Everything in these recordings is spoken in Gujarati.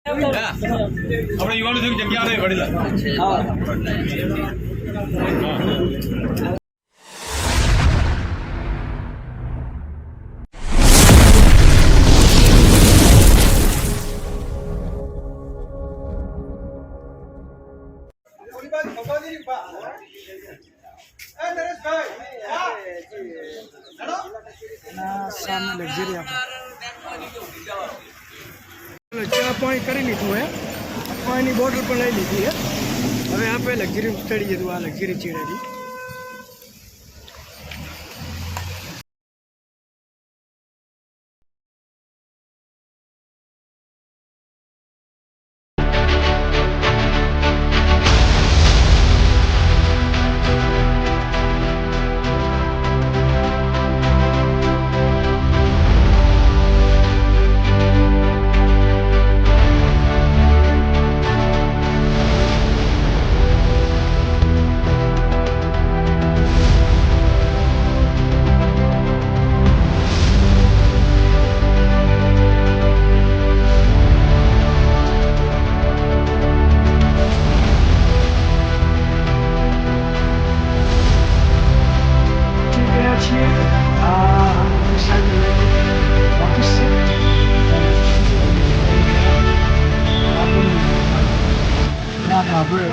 આપણે યુવાનો થી જગ્યા નહીં વડીલા सामने लग्जरी चा पानी કરી લીધું હે પાણીની બોટલ પણ લઈ લીધી હે હવે આપણે લક્ઝરી ચડી જતું આ લક્ઝરી ચીડાથી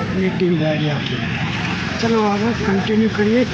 अपनी टीम गाड़ी आपकी चलो आगे कंटिन्यू करिए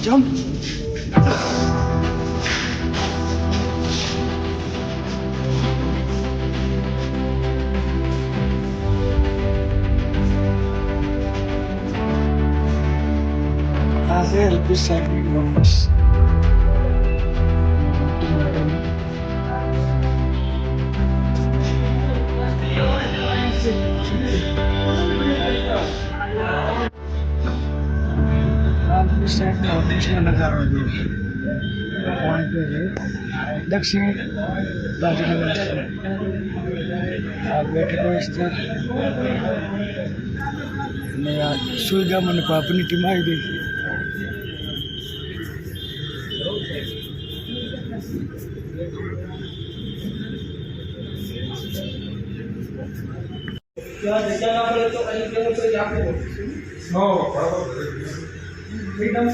jump hacer el pisaje vamos नजारा पॉइंट पे है दक्षिण बाजू बैठको विस्तार सुविधा मैंने अपनी टीम आई गई एकदम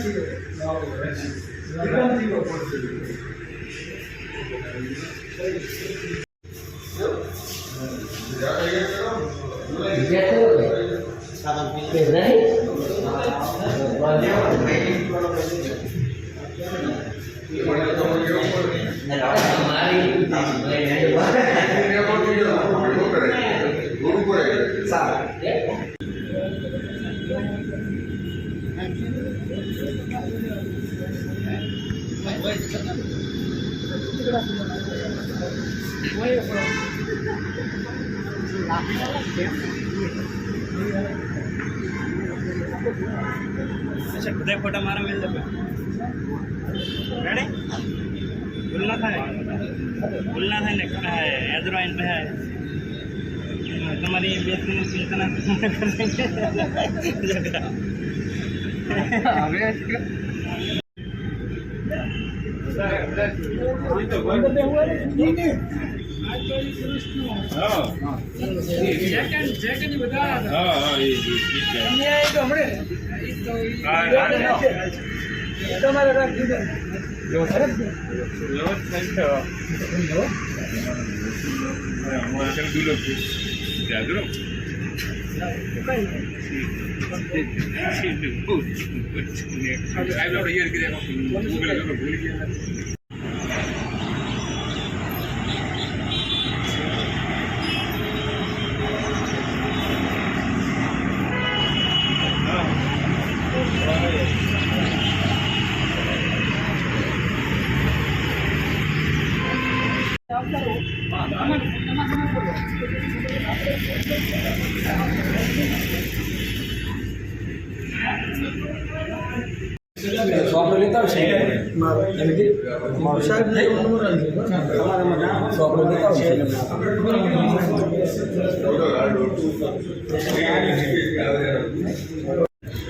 अच्छा खुद फोटा मारा मिल जाए रेडी बोलना था ने कहा है एड्रॉइन पे है तुम्हारी बेहतरीन चिंतना આપણે લેતા આવશે સાહેબ આપણે લેતા આવશે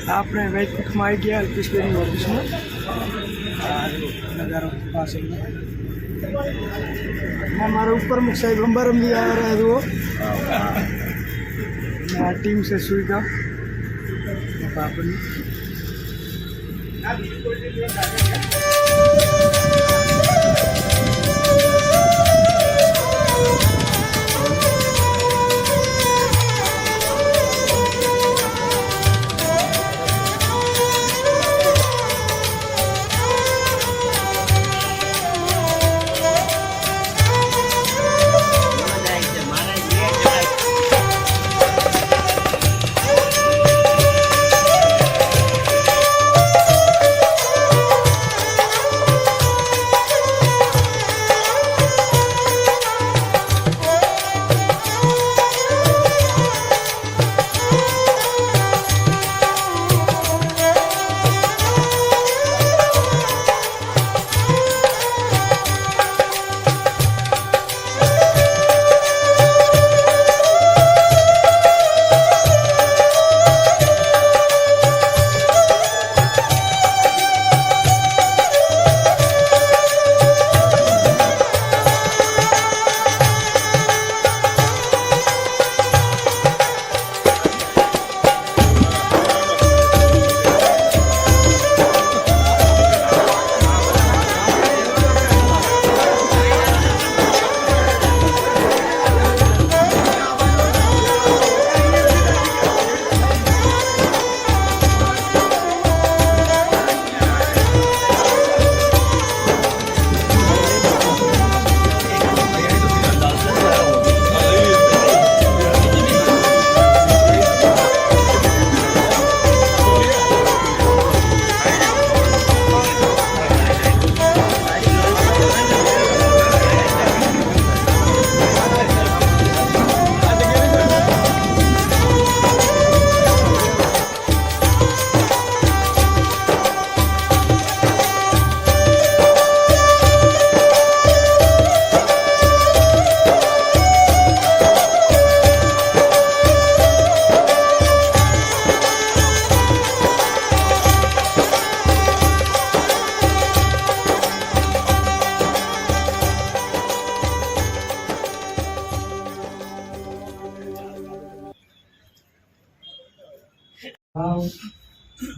આપણે વૈકુંઠમાં આવી ગયા અલ્પેશભાઈની ઓફિસમાં નજારો પાસે हमारे ऊपर मुख साहिब अंबारम भी आ रहा है वो टीम से सुविधा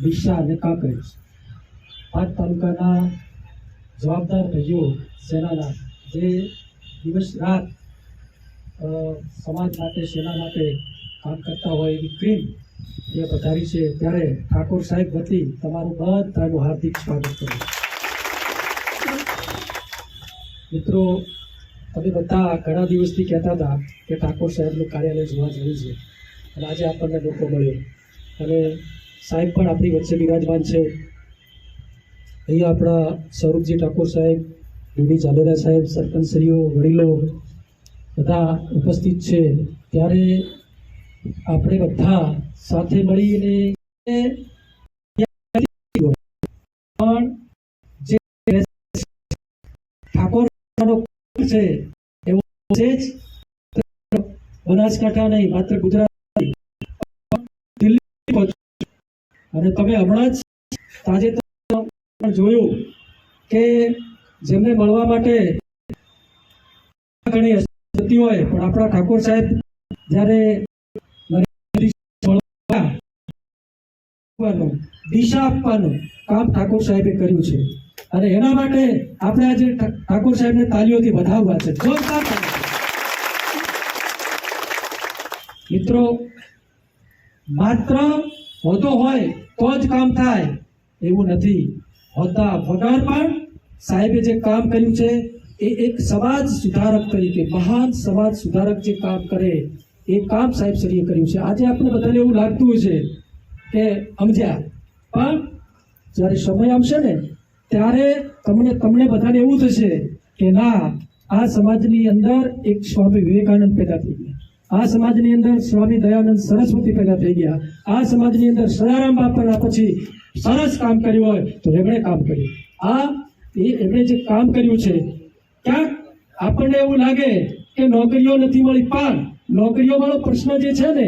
દિશા અને કાંકરેજ 5 તાલુકાના જવાબદાર ભાઈઓ સેનાના જે દિવસ રાત સમાજ માટે સેના માટે કામ કરતા હોય એવી ટીમ એ પધારી છે ત્યારે ઠાકોર સાહેબ વતી તમારું બધાનું હાર્દિક સ્વાગત કરું. મિત્રો તમે બધા ઘણા દિવસથી કહેતા હતા કે ઠાકોર સાહેબનું કાર્યાલય જોવા જવું છે અને આજે આપણને મોકો મળ્યો અને સાહેબ પણ આપણી વચ્ચે બિરાજમાન છે. અહીંયા આપણા સ્વરૂપજી ઠાકોર સાહેબ, ડીડી ઝાલેરા સાહેબ, સરપંચશ્રીઓ, વડીલો બધા ઉપસ્થિત છે. ત્યારે આપણે બધા સાથે મળીને પણ જે ઠાકોરનો છે એવો છે જ બનાસકાંઠા નહીં માત્ર ગુજરાત અને તમે હમણાં જ તાજેતરમાં જોયું કે જેમને મળવા માટે ઘણી થતી હોય પણ આપણા ઠાકોર સાહેબ જ્યારે દિશા આપવાનું કામ ઠાકોર સાહેબે કર્યું છે અને એના માટે આપણે આજે ઠાકોર સાહેબને તાલીઓથી વધાવવા છે. જોરદાર મિત્રો, માત્ર હોદ્દો હોય તો જ કામ થાય એવું નથી. હોદ્દા વગર પણ સાહેબે જે કામ કર્યું છે એ એક સમાજ સુધારક તરીકે મહાન સમાજ સુધારક જે કામ કરે એ કામ સાહેબ શ્રીએ કર્યું છે. આજે આપણે બધાને એવું લાગતું હશે કે સમજ્યા, પણ જ્યારે સમય આવશે ને ત્યારે તમને બધાને એવું થશે કે ના, આ સમાજની અંદર એક સ્વામી વિવેકાનંદ પેદા થઈ ગયા, આ સમાજની અંદર સ્વામી દયાનંદ સરસ્વતી પેદા થઈ ગયા, આ સમાજની અંદર સદારામ બાપાના પછી સરસ કામ કર્યું હોય તો એમણે કામ કર્યું. એમણે જે કામ કર્યું છે, ક્યાંક આપણને એવું લાગે કે નોકરીઓ નથી મળી, પણ નોકરીઓ વાળો પ્રશ્ન જે છે ને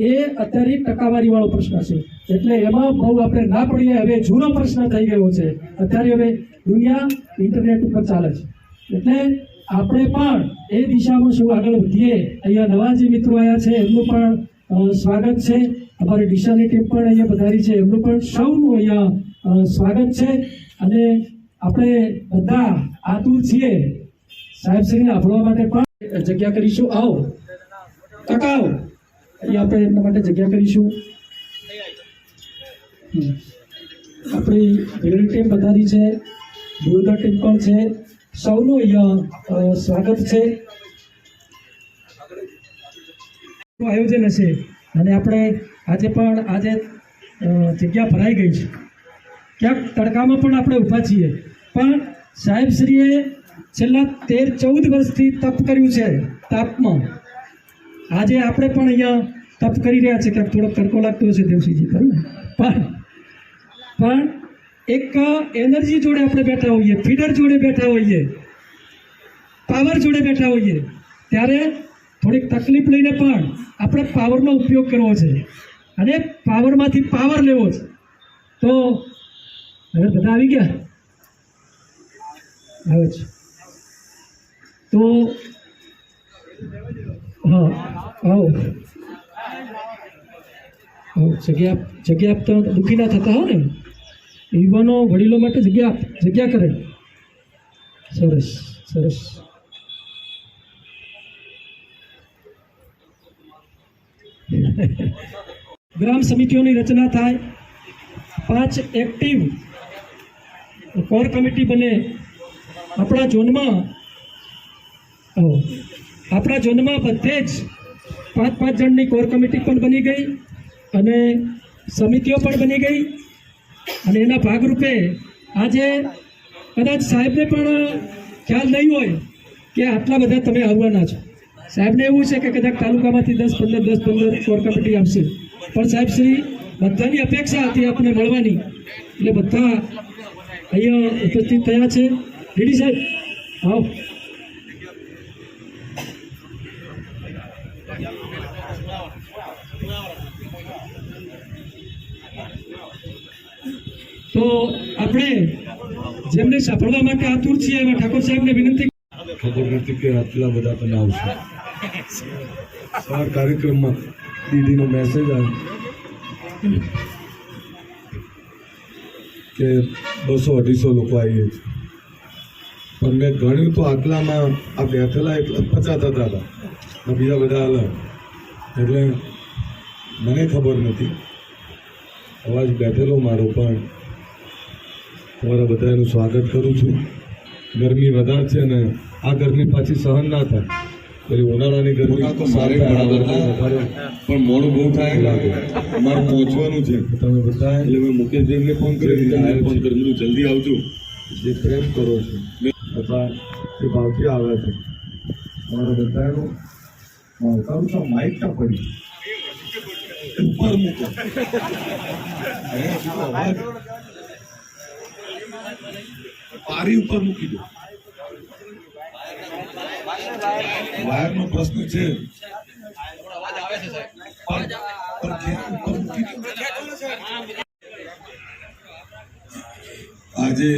એ અત્યારે ટકાવારી વાળો પ્રશ્ન છે, એટલે એમાં બહુ આપણે ના પડીએ. હવે જૂનો પ્રશ્ન થઈ ગયો છે. અત્યારે હવે દુનિયા ઇન્ટરનેટ ઉપર ચાલે છે, એટલે આપણે પણ એ દિશામાં શું આગળ વધીએ. અહીંયા નવા જે મિત્રો આવ્યા છે એમનું પણ સ્વાગત છે. અમારી ડીસાની ટીમ પણ અહીંયા પધારી છે, એમનું પણ સૌનું અહીંયા સ્વાગત છે. અને આપણે બધા આતુર છીએ સાહેબશ્રીને સાંભળવા માટે પણ જગ્યા કરીશું. આવો કાકા, આવો, અહીંયા આપણે એમના માટે જગ્યા કરીશું. આપણી ભેગની ટીમ પધારી છે, દૂરના ટીમ પણ છે, સૌનું અહીંયા સ્વાગત છે. આયોજન હશે અને આપણે આજે જગ્યા ભરાઈ ગઈ છે. ક્યાંક તડકામાં પણ આપણે ઊભા છીએ, પણ સાહેબશ્રીએ છેલ્લા 13-14 વર્ષથી તપ કર્યું છે તાપમાં. આજે આપણે પણ અહીંયા તપ કરી રહ્યા છે. ક્યાંક થોડો તડકો લાગતો હશે દેવસિંહજી, પણ એક એનર્જી જોડે આપણે બેઠા હોઈએ, ફીડર જોડે બેઠા હોઈએ, પાવર જોડે બેઠા હોઈએ, ત્યારે થોડીક તકલીફ લઈને પણ આપણે પાવરનો ઉપયોગ કરવો છે અને પાવરમાંથી પાવર લેવો છે. તો હવે બધા આવી ગયા, આવે છે તો હા, આવો જગ્યા આપતા દુઃખી ના થતા હો ને, યુવાનો વડીલો માટે જગ્યા કરે. સરસ સરસ. ગ્રામ સમિતિઓની રચના થાય, 5 એક્ટિવ કોર કમિટી બને. આપણા ઝોનમાં બધે જ 5-5 જણની કોર કમિટી પણ બની ગઈ અને સમિતિઓ પણ બની ગઈ. અને એના ભાગરૂપે આજે કદાચ સાહેબને પણ ખ્યાલ નહીં હોય કે આટલા બધા તમે આવવાના છો. સાહેબને એવું છે કે કદાચ તાલુકામાંથી 10-15 કોર કમિટી આવશે, પણ સાહેબશ્રી બધાની અપેક્ષા હતી આપણને મળવાની, એટલે બધા અહીંયા ઉપસ્થિત થયા છે. ડીડી સાહેબ આવો. તો આપણે જેમને સાંભળવા માટે આતુર છીએ એવા ઠાકોર સાહેબને વિનંતી. ખબર નથી કે આટલા બધા તમે આવશે. આ કાર્યક્રમમાં દીદીનો મેસેજ આવ્યો કે 200-250 લોકો આવીએ છીએ, પણ મેં ગણ્યું તો આટલામાં આ બેઠેલા એટલા 50 હતા, બીજા બધા અલગ. એટલે મને ખબર નથી, અવાજ બેઠેલો મારો, પણ તમારા બધાનું સ્વાગત કરું છું. ગરમી વધારે છે ને આ ગરમી પાછી સહન ના થાય. પેલી ઉનાળાની ગરમી તો સારી બરાબર, પણ મોડું બહુ થાય લાગે. અમારે પહોંચવાનું છે, તમે બધા એટલે મેં મુકેશભાઈને ફોન કરી ફોન કરી જલ્દી આવજો. જે પ્રેમ કરો છો બધા એ ભાવથી આવે છે. તમારા બધાનું કહું છું માઇક ના પડી ઉપર મૂકો, પારી ઉપર મૂકી દો. વાયરનો પ્રશ્ન છે, આજે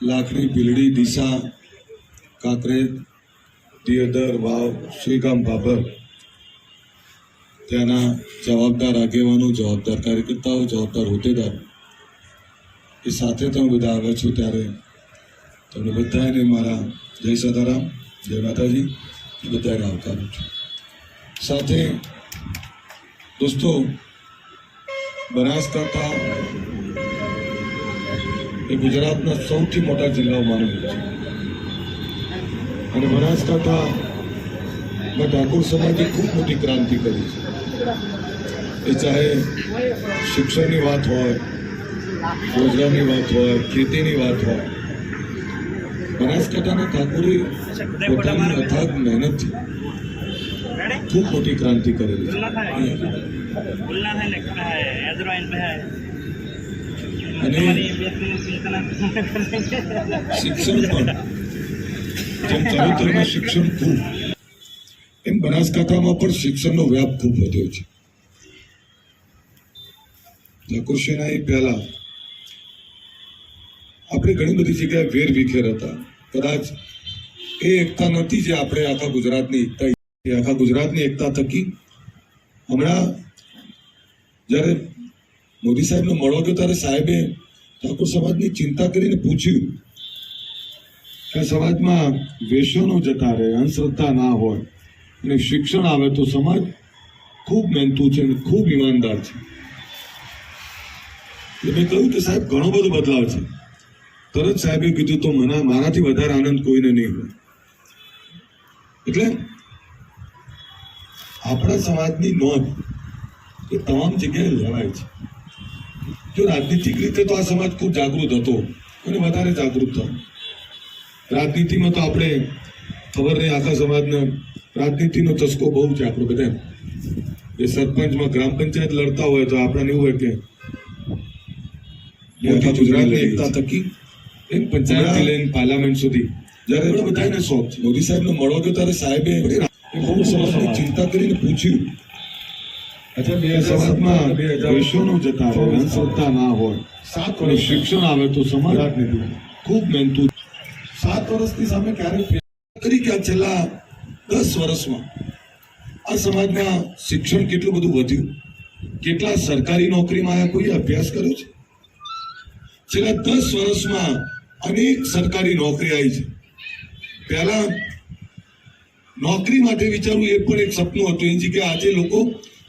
લાખણી, ભીલડી, ડીસા, કાંકરેજ, દિયોદર, વાવ, શ્રીગામ, બાબર ત્યાંના જવાબદાર આગેવાનો, જવાબદાર કાર્યકર્તાઓ, જવાબદાર હોદ્દેદાર એ સાથે તમે બધા આવ્યા છો, ત્યારે તમને બધાને મારા જય સદારામ, જય માતાજી બધાને આવકારું છું. સાથે દોસ્તો, બનાસકાંઠા એ ગુજરાતના સૌથી મોટા જિલ્લાઓમાંનો એક છે અને બનાસકાંઠામાં ઠાકોર સમાજે ખૂબ મોટી ક્રાંતિ કરી છે. એ ચાહે શિક્ષણની વાત હોય, રોજગારની વાત હોય, ખેતીની વાત હોય, બનાસકાંઠાના ઠાકોરે પોતાની અથાગ મહેનતથી ખૂબ મોટી ક્રાંતિ કરેલી છે. बोलना है लिखना है एजराइन पे है અને तुम्हारी बेहतरीन चिंतना શિક્ષણ પણ જેમ ચરોતરમાં શિક્ષણ ખૂબ, એમ બનાસકાંઠામાં પણ શિક્ષણનો વ્યાપ ખૂબ વધ્યો છે. ઠાકોર સેનાએ પહેલા આપણે ઘણી બધી જગ્યાએ વેરવિખેર હતા. કદાચ એ એકતા નથી જે આપણે આખા ગુજરાતની એકતા, આખા ગુજરાતની એકતા થકી હમણાં જ્યારે મોદી સાહેબને મળવા ગયો ત્યારે સાહેબે ઠાકોર સમાજની ચિંતા કરીને પૂછ્યું કે સમાજમાં વેસનો જતા રહે, અંધશ્રદ્ધા ના હોય અને શિક્ષણ આવે તો સમાજ ખૂબ મહેનતુ છે અને ખૂબ ઈમાનદાર છે. એટલે મેં કહ્યું કે સાહેબ ઘણો બધો બદલાવ છે. તરત સાહેબે કીધું તો મારાથી વધારે આનંદ કોઈને નહીં હોય. એટલે આપણા સમાજની નોંધ એ તમામ જગ્યાએ લેવાય છે. જો રાજનીતિક રીતે તો આ સમાજ ખૂબ જાગૃત હતો અને વધારે જાગૃત થયો. રાજનીતિમાં તો આપણે ખબર નહીં, આખા સમાજને રાજનીતિનો ચસ્કો બહુ છે. આપણે બધા એ સરપંચમાં ગ્રામ પંચાયત લડતા હોય તો આપણને એવું હોય કે આખા ગુજરાતની એકતા થકી એમ પંચાયતથી લઈને પાર્લામેન્ટ સુધી જ્યારે બધાને શોખ છે. મોદી સાહેબને મળવા ગયો ત્યારે સાહેબે બહુ સમાજની ચિંતા કરીને પૂછ્યું સમાજમાં વેસનો જતા રહે, અંધશ્રદ્ધા ના હોય, અને શિક્ષણ આવે તો સમાજ ખૂબ મહેનતુ. 7 વર્ષની સામે ક્યારેક કરી કે છેલ્લા 10 વર્ષમાં આ સમાજમાં શિક્ષણ કેટલું બધું વધ્યું, કેટલા સરકારી નોકરીમાં આયા, કોઈ અભ્યાસ કર્યો છે? છેલ્લા 10 વર્ષમાં અનેક સરકારી નોકરી આવી છે. પહેલા નોકરી માટે વિચારવું એ પણ એક સપનું હતું. એ જગ્યાએ આજે લોકો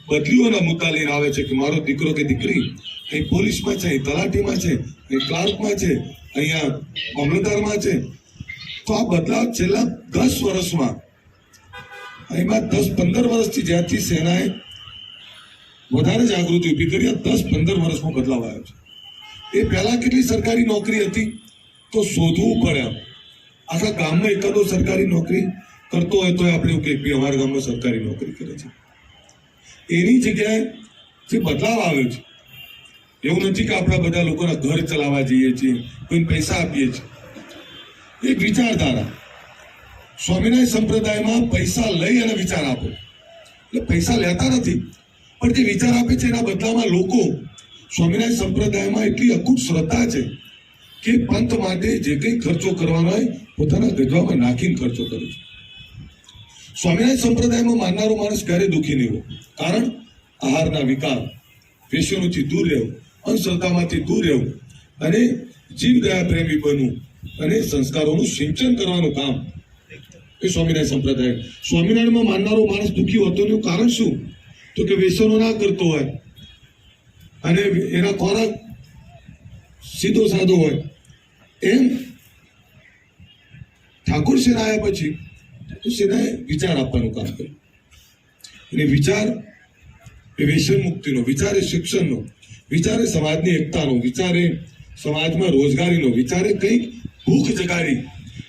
બદલીઓના મુદ્દા લઈને આવે છે કે મારો દીકરો કે દીકરી અહીં પોલીસમાં છે, અહીં તલાટીમાં છે, અહીં ક્લાર્કમાં છે, અહીંયા મામલતદારમાં છે. તો આ બદલાવ છેલ્લા 10 વર્ષમાં, એમાં 10-15 વર્ષથી જ્યારથી સેનાએ વધારે જાગૃતિ ઊભી કરી, આ 10-15 વર્ષમાં બદલાવ આવ્યો છે. એ પહેલા કેટલી સરકારી નોકરી હતી તો શોધવું પડે. આખા ગામમાં એકાદો સરકારી નોકરી કરતો હોય તો આપણે એવું કહીએ અમારા ગામમાં સરકારી નોકરી કરે છે. એની જગ્યાએ જે બદલાવ આવ્યો છે, એવું નથી કે આપણા બધા લોકોના ઘર ચલાવવા જઈએ છીએ, કોઈને પૈસા આપીએ છીએ. એક વિચારધારા સ્વામિનારાયણ સંપ્રદાયમાં પૈસા લઈ અને વિચાર આપો, એટલે પૈસા લેતા નથી પણ જે વિચાર આપે છે એના બદલામાં લોકો સ્વામિનારાયણ સંપ્રદાયમાં એટલી અકૂટ શ્રદ્ધા છે કે પંથ માટે જે કંઈ ખર્ચો કરવાનો હોય પોતાના ગજવામાં નાખીને ખર્ચો કરે છે. સ્વામિનારાયણ સંપ્રદાયમાં માનનારો માણસ ક્યારે દુઃખી નહીં હોય. કારણ આહારના વિકાર, વેસનોથી દૂર રહેવું, અંધશ્રદ્ધામાંથી દૂર રહેવું અને જીવ દયા પ્રેમી બનવું અને સંસ્કારોનું સિંચન કરવાનું કામ એ સ્વામિનારાયણ સંપ્રદાય. સ્વામિનારાયણમાં માનનારો માણસ દુઃખી હોતો એનું કારણ શું? તો કે વ્યસનો ના કરતો હોય અને એના ખોરાક સીધો સાધો હોય. એમ ઠાકોર સેના આવ્યા પછી સેનાએ વિચાર આપવાનું કામ કર્યું. અને વિચાર એ વ્યસન મુક્તિનો, વિચાર એ શિક્ષણનો, વિચાર એ સમાજની એકતાનો, વિચાર એ સમાજમાં રોજગારીનો, વિચાર એ કંઈક ભૂખ જગાડી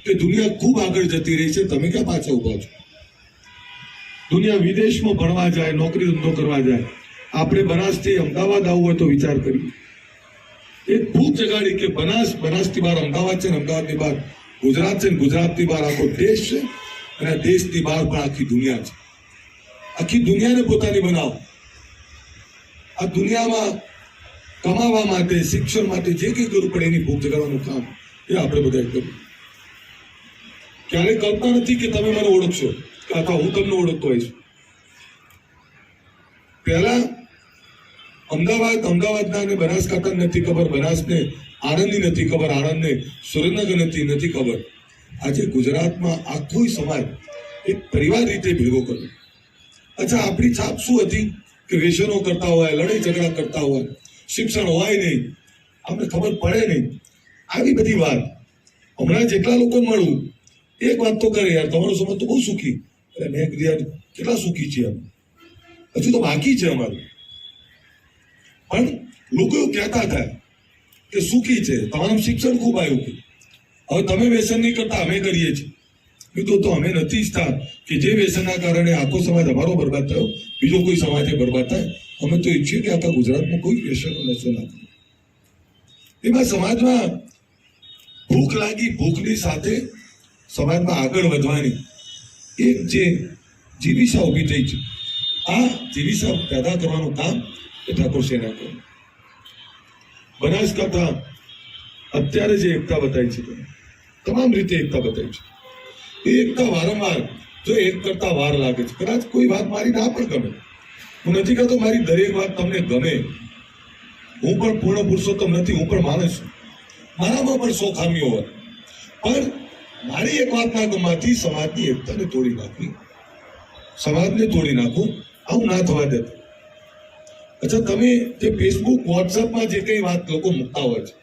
કે દુનિયા ખૂબ આગળ જતી રહી છે, તમે ક્યાં પાછા ઉભા છો? દુનિયા વિદેશમાં ભણવા જાય, નોકરી ધંધો કરવા જાય, આપણે બનાસથી અમદાવાદ આવવું હોય તો વિચાર કરીએ. એક ભૂખ જગાડી કે બનાસથી બહાર અમદાવાદ છે, ને અમદાવાદની બહાર ગુજરાત છે, ને ગુજરાતની બહાર આખો દેશ છે, અને આ દેશની બહાર પણ આખી દુનિયા છે. આખી દુનિયાને પોતાની બનાવો. આ દુનિયામાં કમાવા માટે, શિક્ષણ માટે જે કંઈ કરવું પડે એની ભૂખ જગાડવાનું કામ એ આપણે બધા કર્યું. ક્યારેય કલ્પના નથી કે તમે મને ઓળખશો અથવા હું તમને ઓળખતો હોઈશ. પહેલા અમદાવાદના અને બનાસકાંઠા નથી ખબર, બનાસને આણંદની નથી ખબર, આણંદને સુરેન્દ્રનગર નથી ખબર. આજે ગુજરાતમાં આખો સમાજ એક પરિવાર રીતે ભેગો કર્યો. અચ્છા, આપણી છાપ શું હતી કે વ્યસનો કરતા હોય, લડાઈ ઝઘડા કરતા હોય, શિક્ષણ હોય નહીં, આપણે ખબર પડે નહીં, આવી બધી વાત. હમણાં જેટલા લોકો મળું એક વાત તો કરે, યાર તમારો સમાજ તો બહુ સુખી. એટલે મેં કીધું યાર કેટલા સુખી છીએ અમે, હજુ તો બાકી છે અમારું. પણ લોકો એવું કહેતા હતા કે સુખી છે, તમારું શિક્ષણ ખૂબ આવ્યું, હવે તમે વ્યસન નહીં કરતા, અમે કરીએ છીએ. કીધું તો અમે નથી ઈચ્છતા કે જે વ્યસનના કારણે આખો સમાજ અમારો બરબાદ થયો, બીજો કોઈ સમાજ બરબાદ થાય. અમે તો ઈચ્છીએ કે આખા ગુજરાતમાં કોઈ વ્યસનનો નશો ના કરે. એમાં સમાજમાં ભૂખ લાગી, ભૂખની સાથે સમાજમાં આગળ વધવાની એક જે જીવિષા ઊભી થઈ છે, આ જીવિષા પેદા કરવાનું કામ એ ઠાકોર સેના કર્યું. બનાસકાંઠા અત્યારે જે એકતા બતાવી છે, તમામ રીતે એકતા બતાવી છે, એ એકતા વારંવાર જો એક કરતા વાર લાગે છે. કદાચ કોઈ વાત મારી ના પણ ગમે, હું નથી કહેતો મારી દરેક વાત તમને ગમે, હું પણ પૂર્ણ પુરુષોત્તમ નથી, હું પણ માણસ છું, મારામાં પણ 100 ખામીઓ હોય, પણ મારી એક વાત ના ગમવાથી સમાજની એકતાને તોડી નાખવી, સમાજને તોડી નાખવું, આવું ના થવા દેતો. અચ્છા, તમે જે ફેસબુક વોટ્સઅપમાં જે કઈ વાત લોકો મૂકતા હોય છે,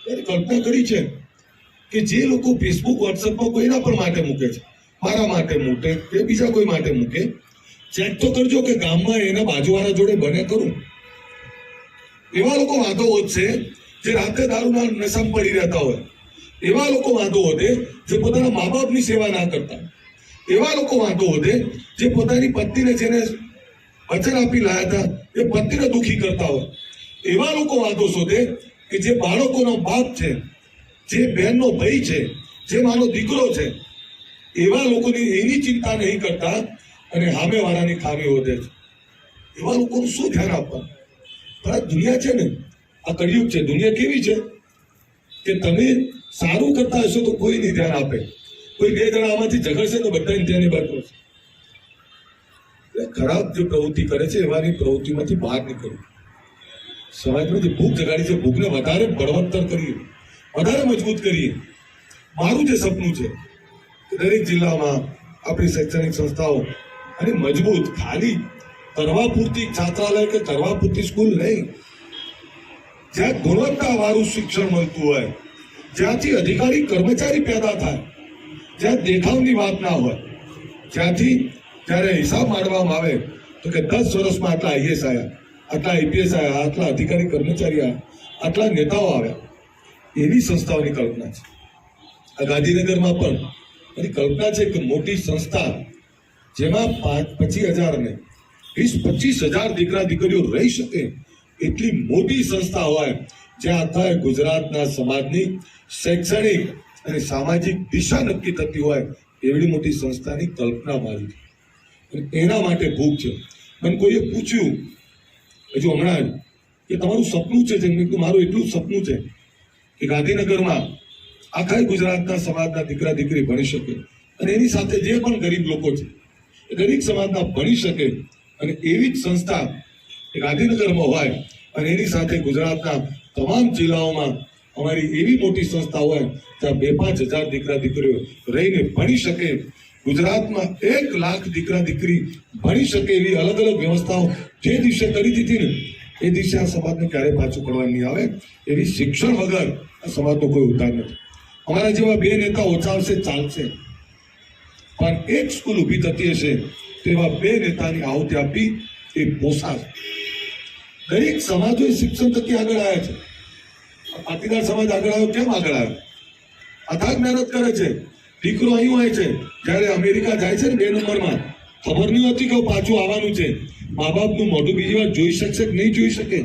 ત્યારે કલ્પના કરી છે કે જે લોકો ફેસબુક વોટ્સઅપમાં કોઈના પણ માટે મૂકે છે, મારા માટે મૂકે કે બીજા કોઈ માટે મૂકે, ચેક તો કરજો કે ગામમાં એના બાજુવાળા જોડે બને કરું. એવા લોકો વાંધો વધશે જે રાતે દારૂના નશામાં પડી રહેતા હોય, એવા લોકો વાંધો વધે જે પોતાના મા બાપની સેવા ના કરતા, એવા લોકો વાંધો વધે જે પોતાની પત્નીને જેને વચન આપી લાયા હતા એ પત્નીને દુઃખી કરતા હોય, એવા લોકો વાંધો શોધે કે જે બાળકોનો બાપ છે, જે બહેનનો ભાઈ છે, જે માનો દીકરો છે, એવા લોકોની એની ચિંતા નહીં કરતા અને સામેવાળાની ખામી વધે છે. એવા લોકોનું શું ધ્યાન આપવાનું? પણ આ દુનિયા છે ને, આ કળિયુગ છે. દુનિયા કેવી છે કે તમે સારું કરતા હશો તો કોઈ નહીં ધ્યાન આપે, કોઈ 2 જણા આમાંથી ઝઘડશે તો બધાને ધ્યાન બાદ કરશે. ખરાબ જે પ્રવૃત્તિ કરે છે એવાની પ્રવૃત્તિમાંથી બહાર નીકળવું, સમાજમાં જે ભૂખ જગાડી છે ભૂખને વધારે બળવત્તર કરીએ, વધારે મજબૂત કરીએ. મારું જે સપનું છે કે દરેક જિલ્લામાં આપણી શૈક્ષણિક સંસ્થાઓ અને મજબૂત, ખાલી કરવા પૂરતી છાત્રાલય કે કરવા પૂરતી સ્કૂલ નહીં, જ્યાં ગુણવત્તાવાળું શિક્ષણ મળતું હોય, જ્યાંથી અધિકારી કર્મચારી પેદા થાય, જ્યાં દેખાવની વાત ના હોય, જ્યાંથી જ્યારે હિસાબ માંડવામાં આવે તો કે 10 વર્ષમાં આટલા આઈએસ આવ્યા, આટલા આઈપીએસ આવ્યા, આટલા અધિકારી કર્મચારી આવ્યા, આટલા નેતાઓ આવ્યા, એવી સંસ્થાઓની કલ્પના છે. આ ગાંધીનગરમાં પણ એની કલ્પના છે કે મોટી સંસ્થા જેમાં 25,000 ને 20-25,000 દીકરા દીકરીઓ રહી શકે એટલી મોટી સંસ્થા હોય, જ્યાં આખા ગુજરાતના સમાજની શૈક્ષણિક અને સામાજિક દિશા નક્કી થતી હોય, એવડી મોટી સંસ્થાની કલ્પના મારી. એના માટે ભૂખ છે. મને કોઈએ પૂછ્યું હજુ હમણાં કે તમારું સપનું છે? જેમ કે મારું એટલું જ સપનું છે કે ગાંધીનગરમાં આખા ગુજરાતના સમાજના દીકરા દીકરી ભણી શકે અને એની સાથે જે પણ ગરીબ લોકો છે એ ગરીબ સમાજના ભણી શકે, અને એવી જ સંસ્થા ગાંધીનગરમાં હોય અને એની સાથે ગુજરાતના તમામ જિલ્લાઓમાં અમારી એવી મોટી સંસ્થા હોય જ્યાં 2-5 હજાર દીકરા દીકરીઓ રહીને ભણી શકે. ગુજરાતમાં 1 લાખ દીકરા દીકરી ભણી શકે એવી અલગ અલગ વ્યવસ્થાઓ જે દિવસે કરી દીધી ને એ દિવસે આ સમાજને ક્યારે પાછું પડવા નહીં આવે. એવી શિક્ષણ વગર આ સમાજનો કોઈ ઉદ્ધાર નથી. અમારા જેવા 2 નેતા ઓછા આવશે ચાલશે, પણ એક સ્કૂલ ઊભી થતી હશે તેવા 2 નેતાની આહુતિ આપી એ પોસાશે. દરેક સમાજો શિક્ષણ થકી આગળ આવ્યા છે. પાટીદાર સમાજ આગળ આવ્યો, કેમ આગળ આવ્યો? અથાગ મહેનત કરે છે. દીકરો અહીં હોય છે, જ્યારે અમેરિકા જાય છે ને 2 નંબરમાં, ખબર નહીં હોતી કે પાછું આવવાનું છે. મા બાપનું મોઢું બીજી વાર જોઈ શકશે કે નહીં જોઈ શકે.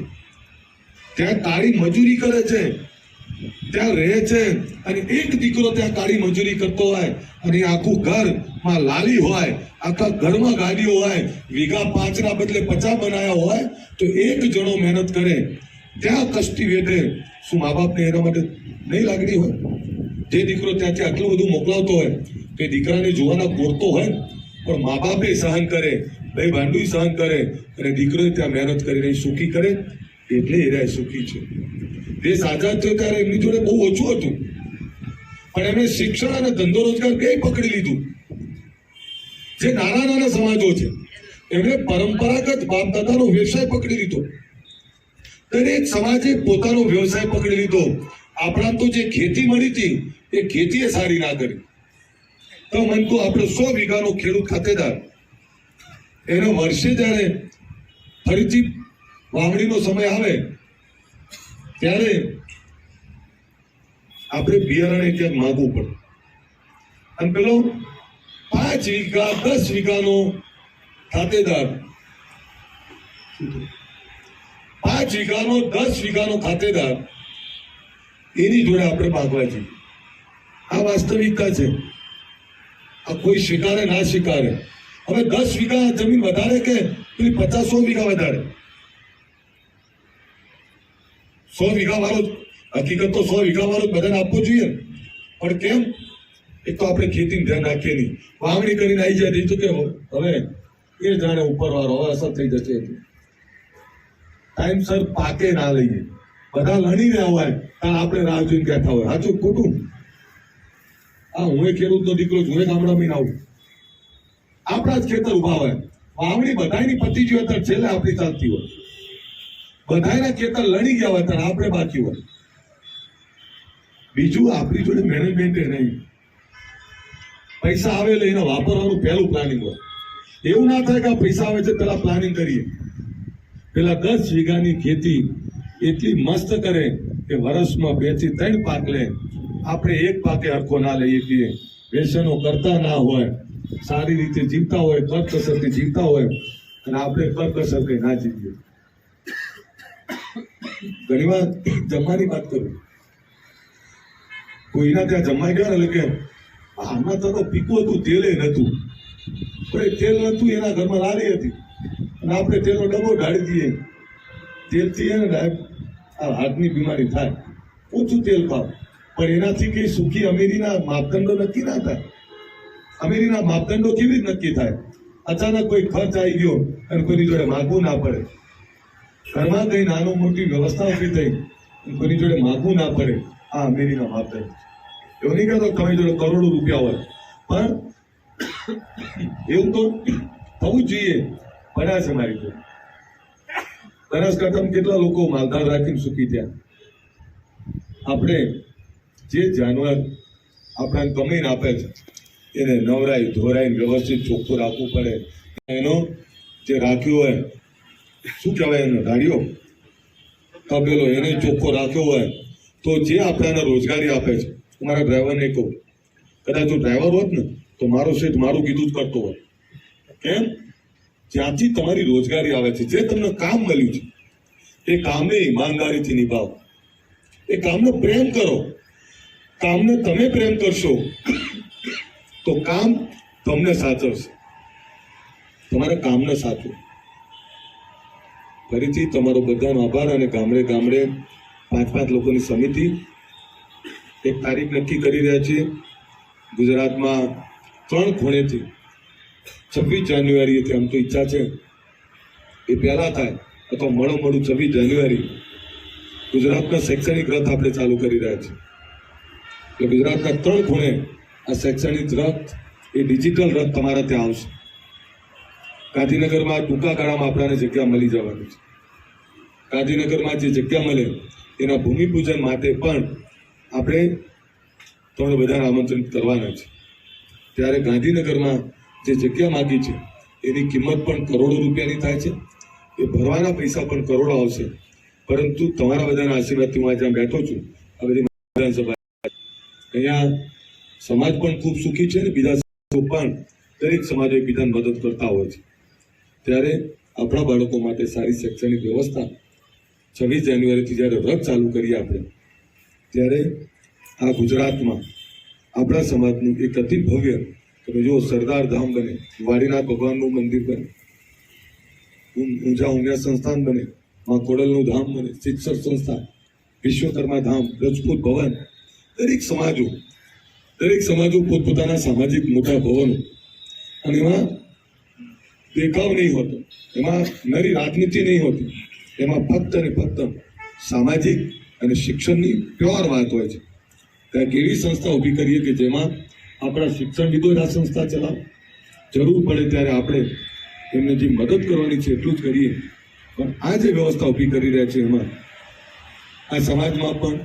ત્યાં કાળી મજૂરી કરે છે, ત્યાં રહે છે, અને એક દીકરો ત્યાં કાળી મજૂરી કરતો હોય અને આખું ઘરમાં લાલી હોય, આખા ઘરમાં ગાડીઓ હોય, વીઘા 5ના બદલે 50 બનાવ્યા હોય તો એક જણો મહેનત કરે, ત્યાં કષ્ટી વેઠે. શું મા બાપને એના માટે નહીં લાગણી હોય? જે દીકરો ત્યાંથી આટલું બધું મોકલાવતો હોય તે દીકરાને જોવાના પૂરતો હોય, પણ મા બાપે સહન કરે, ભાઈ ભાંડુય સહન કરે, અને દીકરો ત્યાં મહેનત કરીને સુખી કરે, એટલે એ સુખી છે. દેશ આઝાદ થયો ત્યારે એમની જોડે બહુ ઓછું હતું, પણ એમણે શિક્ષણ અને ધંધો રોજગાર 2 પકડી લીધું. જે નાના નાના સમાજો છે એમણે પરંપરાગત બાપ દાદાનો વ્યવસાય પકડી લીધો. દરેક સમાજે પોતાનો વ્યવસાય પકડી લીધો. આપણા તો જે ખેતી મળી હતી એ ખેતીએ સારી ના કરી. તો મન તો આપણે 100 વીઘાનો ખેડૂત ખાતેદાર એનો વર્ષે જ્યારે ફરીથી વાવણીનો સમય આવે ત્યારે આપણે બિયારણે ક્યાંક માગવું પડે. અને પેલો 5 વીઘા 10 વીઘાનો ખાતેદાર 5 વીઘાનો 10 વીઘાનો ખાતેદાર એની જોડે આપણે માગવા જઈએ. આ વાસ્તવિકતા છે. આ કોઈ સ્વીકારે ના સ્વીકારે. હવે 10 વીઘા જમીન વધારે કે પેલી 50-100 વીઘા વધારે? 100 વીઘા વાળો હકીકત તો 100 વીઘા વાળો બધાને આપવો જોઈએ. પણ કેમ? એક તો આપણે ખેતીને ધ્યાન રાખીએ નહીં. વાવણી કરીને આવી જાય તો કે હવે એ જાણે ઉપર વાળો હવે અસર થઈ જશે. ટાઈમસર પાકે ના લઈએ. બધા લણી રહ્યા હોય ત્યારે આપણે રાહ જોઈને બેઠા હોય. સાચું ખોટું? આ હું ખેડૂતનો દીકરો છું. હું ગામડામાં આવું. આપણા જ ખેતર ઉભા હોય. વાવણી બધાની પતી ગઈ હોય છેલ્લે આપણી ચાલતી હોય. બધાના ખેતર લણી ગયા હોય ત્યારે આપણે બાકી હોય. બીજું આપણી જોડે મેનેજમેન્ટ નહીં. પૈસા આવે લઈને વાપરવાનું પહેલું પ્લાનિંગ હોય. એવું ના થાય કે આ પૈસા આવે છે પેલા પ્લાનિંગ કરીએ. પેલા 10 વીઘાની ખેતી એટલી મસ્ત કરે કે વર્ષમાં 2 થી 3 પાક લે. આપણે એક પાકે હરખો ના લઈએ છીએ. વ્યસનો કરતા ના હોય, સારી રીતે જીવતા હોય, કરકસરથી જીવતા હોય અને આપણે કરકસર કઈ ના જીવીએ. ઘણી વાર જમવાની વાત કરું. કોઈના ત્યાં જમવા ગયા એટલે કે આમાં તો પીકું હતું, તેલે નતું. તેલ નતું, એના ઘરમાં લારી હતી અને આપણે તેલનો ડબ્બો ઢાળી દઈએ. તેલથી એને હાર્ટની બીમારી થાય. ઓછું તેલ ખાવ. પણ એનાથી કઈ સુખી અમીરીના માપદંડો નક્કી ના થાય. અમીરીના માપદંડો કેવી રીતે નક્કી થાય? અચાનક કોઈ ખર્ચ આવી ગયો અને કોઈની જોડે માગવું ના પડે. ઘરમાં કઈ નાનું મોટી વ્યવસ્થા ઉભી થઈ કોઈની જોડે માગવું ના પડે. આ અમીરીના માપદંડ. એવું નહીં કહેતો તમારી જોડે કરોડો રૂપિયા હોય, પણ એવું તો થવું જ જોઈએ. બન્યા છે મારી જોડે. બનાસકાંઠામાં કેટલા લોકો માલધાર રાખીને સુખી થયા. આપણે જે જાનવર આપણને કમાઈને આપે છે એને નવરાઈ ધોરાઈને વ્યવસ્થિત ચોખ્ખું રાખવું પડે. એનો જે રાખ્યો હોય, શું કહેવાય એનો, ગાડીઓ તબેલો, એને ચોખ્ખો રાખ્યો હોય તો જે આપણને રોજગારી આપે છે. મારા ડ્રાઈવરને કહું, કદાચ જો ડ્રાઈવર હોત ને તો મારો સેટ મારું કીધું જ કરતો હોય. કેમ? જ્યાંથી તમારી રોજગારી આવે છે, જે તમને કામ મળ્યું છે એ કામને ઈમાનદારીથી નિભાવો. એ કામનો પ્રેમ કરો. કામને તમે પ્રેમ કરશો તો કામ તમને સાચવશે. તમારા કામને સાચવો. ફરીથી તમારો બધાનો આભાર. અને ગામડે ગામડે 5-5 લોકોની સમિતિ એક તારીખ નક્કી કરી રહ્યા છે. ગુજરાતમાં 3 ખૂણેથી 26 જાન્યુઆરીથી, આમ તો ઈચ્છા છે એ પહેલા થાય અથવા મોડું 26 જાન્યુઆરી ગુજરાતના શૈક્ષણિક રથ આપણે ચાલુ કરી રહ્યા છીએ. એટલે ગુજરાતના 3 ખૂણે આ શૈક્ષણિક રથ, એ ડિજિટલ રથ તમારા ત્યાં આવશે. ગાંધીનગરમાં ટૂંકા ગાળામાં આપણને જગ્યા મળી જવાની છે. ગાંધીનગરમાં જે જગ્યા મળે એના ભૂમિપૂજન માટે પણ આપણે તમને બધાને આમંત્રિત કરવાના છે. ત્યારે ગાંધીનગરમાં જે જગ્યા માગી છે એની કિંમત પણ કરોડો રૂપિયાની થાય છે. એ ભરવાના પૈસા પણ કરોડો આવશે. પરંતુ તમારા બધાના આશીર્વાદથી હું આજે બેઠો છું. આ બધી વિધાનસભા અહીંયા સમાજ પણ ખૂબ સુખી છે અને બીજા પણ દરેક સમાજો એકબીજાને મદદ કરતા હોય છે. ત્યારે આપણા બાળકો માટે સારી શૈક્ષણિક વ્યવસ્થા 26 જાન્યુઆરીથી જ્યારે રથ ચાલુ કરીએ આપણે, ત્યારે આ ગુજરાતમાં આપણા સમાજનું એક અતિ ભવ્ય, તમે જો સરદાર ધામ બને, વાડીનાથ ભગવાનનું મંદિર બને, ઊંઝા ઉમિયા સંસ્થાન બને, માં ખોડલનું ધામ બને, શિક્ષક સંસ્થા, વિશ્વકર્મા ધામ, રજપૂત ભવન, દરેક સમાજો પોતપોતાના સામાજિક મોટા ભવનો. અને એમાં દેખાવ નહીં હોતો, એમાં નરી રાજનીતિ નહીં હોતી, એમાં ફક્ત અને ફક્ત સામાજિક અને શિક્ષણની પ્યોર વાત હોય છે. ત્યાં એવી સંસ્થા ઊભી કરીએ કે જેમાં આપણા શિક્ષણવિદો આ સંસ્થા ચલાવે. જરૂર પડે ત્યારે આપણે એમને જે મદદ કરવાની છે એટલું જ કરીએ. પણ આ જે વ્યવસ્થા ઊભી કરી રહ્યા છે એમાં આ સમાજમાં પણ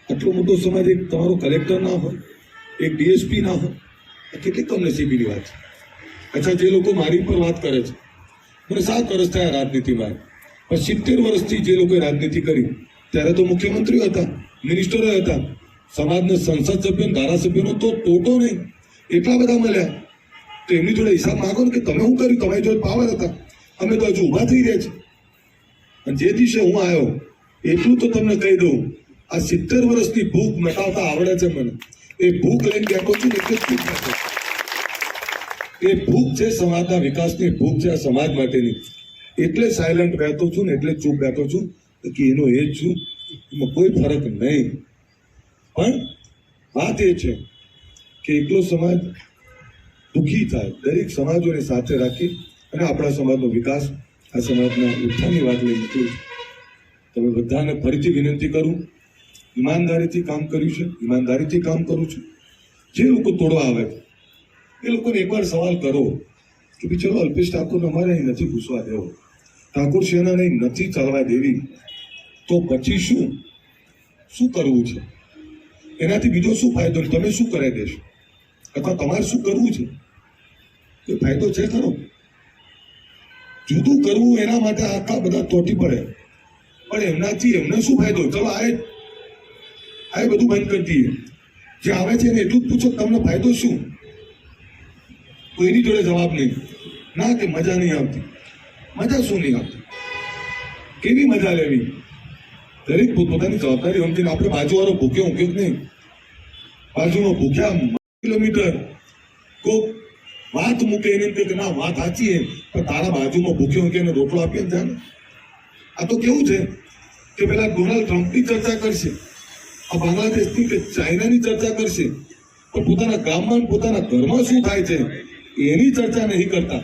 આટલો મોટો સમાજ, એક તમારો કલેક્ટર ના હોય, એક ડીએસપી ના હોય, આ કેટલી કમનસીબીની વાત છે. અચ્છા, જે લોકો મારી પર વાત કરે છે, મને 7 વર્ષ થયા રાજનીતિમાં, પણ 70 વર્ષથી જે લોકોએ રાજનીતિ કરી ત્યારે તો મુખ્યમંત્રીઓ હતા, મિનિસ્ટરો હતા, સમાજના સંસદ સભ્યો, ધારાસભ્યોનો તો ટોટો નહીં, એટલા બધા મળ્યા. તો એમની જોડે હિસાબ માંગો ને કે તમે શું કર્યું, તમારી જોડે પાવર હતા, અમે તો હજુ ઊભા થઈ રહ્યા છીએ. અને જે દિવસે હું આવ્યો એટલું તો તમને કહી દઉં, આ 70 વર્ષની ભૂખ મટાવતા આવડે છે મને. એ ભૂખ લઈને બેઠો છું, એટલે જ ભૂખ બેઠો છું. એ ભૂખ છે સમાજના વિકાસની, ભૂખ છે આ સમાજ માટેની. એટલે સાયલન્ટ રહેતો છું ને એટલે ચૂપ બેઠો છું કે એનો એ જ છું, એમાં કોઈ ફરક નહીં. પણ વાત એ છે કે એકલો સમાજ દુઃખી થાય, દરેક સમાજોને સાથે રાખી અને આપણા સમાજનો વિકાસ, આ સમાજના ઉત્થાનની વાત લઈ નીકળું છું. તમે બધાને ફરીથી વિનંતી કરું, ઈમાનદારીથી કામ કર્યું છે, ઈમાનદારીથી કામ કરું છું. જે લોકો તોડવા આવે એ લોકોને એકવાર સવાલ કરો કે ભાઈ ચલો અલ્પેશ ઠાકોરને અમારે અહીં નથી ઘૂસવા દેવો, ઠાકોર સેનાને અહીં નથી ચાલવા દેવી, તો પછી શું કરવું છે? એનાથી બીજો શું ફાયદો? તમે શું કરાવી દેશો? અથવા તમારે શું કરવું છે? કોઈ ફાયદો છે ખરો? જુદું કરવું એના માટે આખા બધા તોટી પડે, પણ એમનાથી એમને શું ફાયદો? ચલો આ બધું બંધ કરી દઈએ. જે આવે છે એને એટલું જ પૂછો તમને ફાયદો શું? તો એની જોડે જવાબ નહીં, ના કે મજા નહીં આવતી. મજા શું નહીં આવતી? કેવી મજા લેવી? દરેક પોતપોતાની જવાબદારી સમજીને આપણે બાજુવાળો ભૂખ્યો ઊંઘ્યો જ નહીં, બાજુમાં ભૂખ્યા કિલોમીટર કોક વાત મૂકે એને કે ના વાત સાચી છે, પણ તારા બાજુમાં ભૂખ્યો ઊંઘે એને રોટલો આપીએ જાણે. આ તો કેવું છે કે પેલા ડોનાલ્ડ ટ્રમ્પની ચર્ચા કરશે, આ બાંગ્લાદેશની કે ચાઇનાની ચર્ચા કરશે, પણ પોતાના ગામમાં પોતાના ઘરમાં શું થાય છે એની ચર્ચા નહીં કરતા.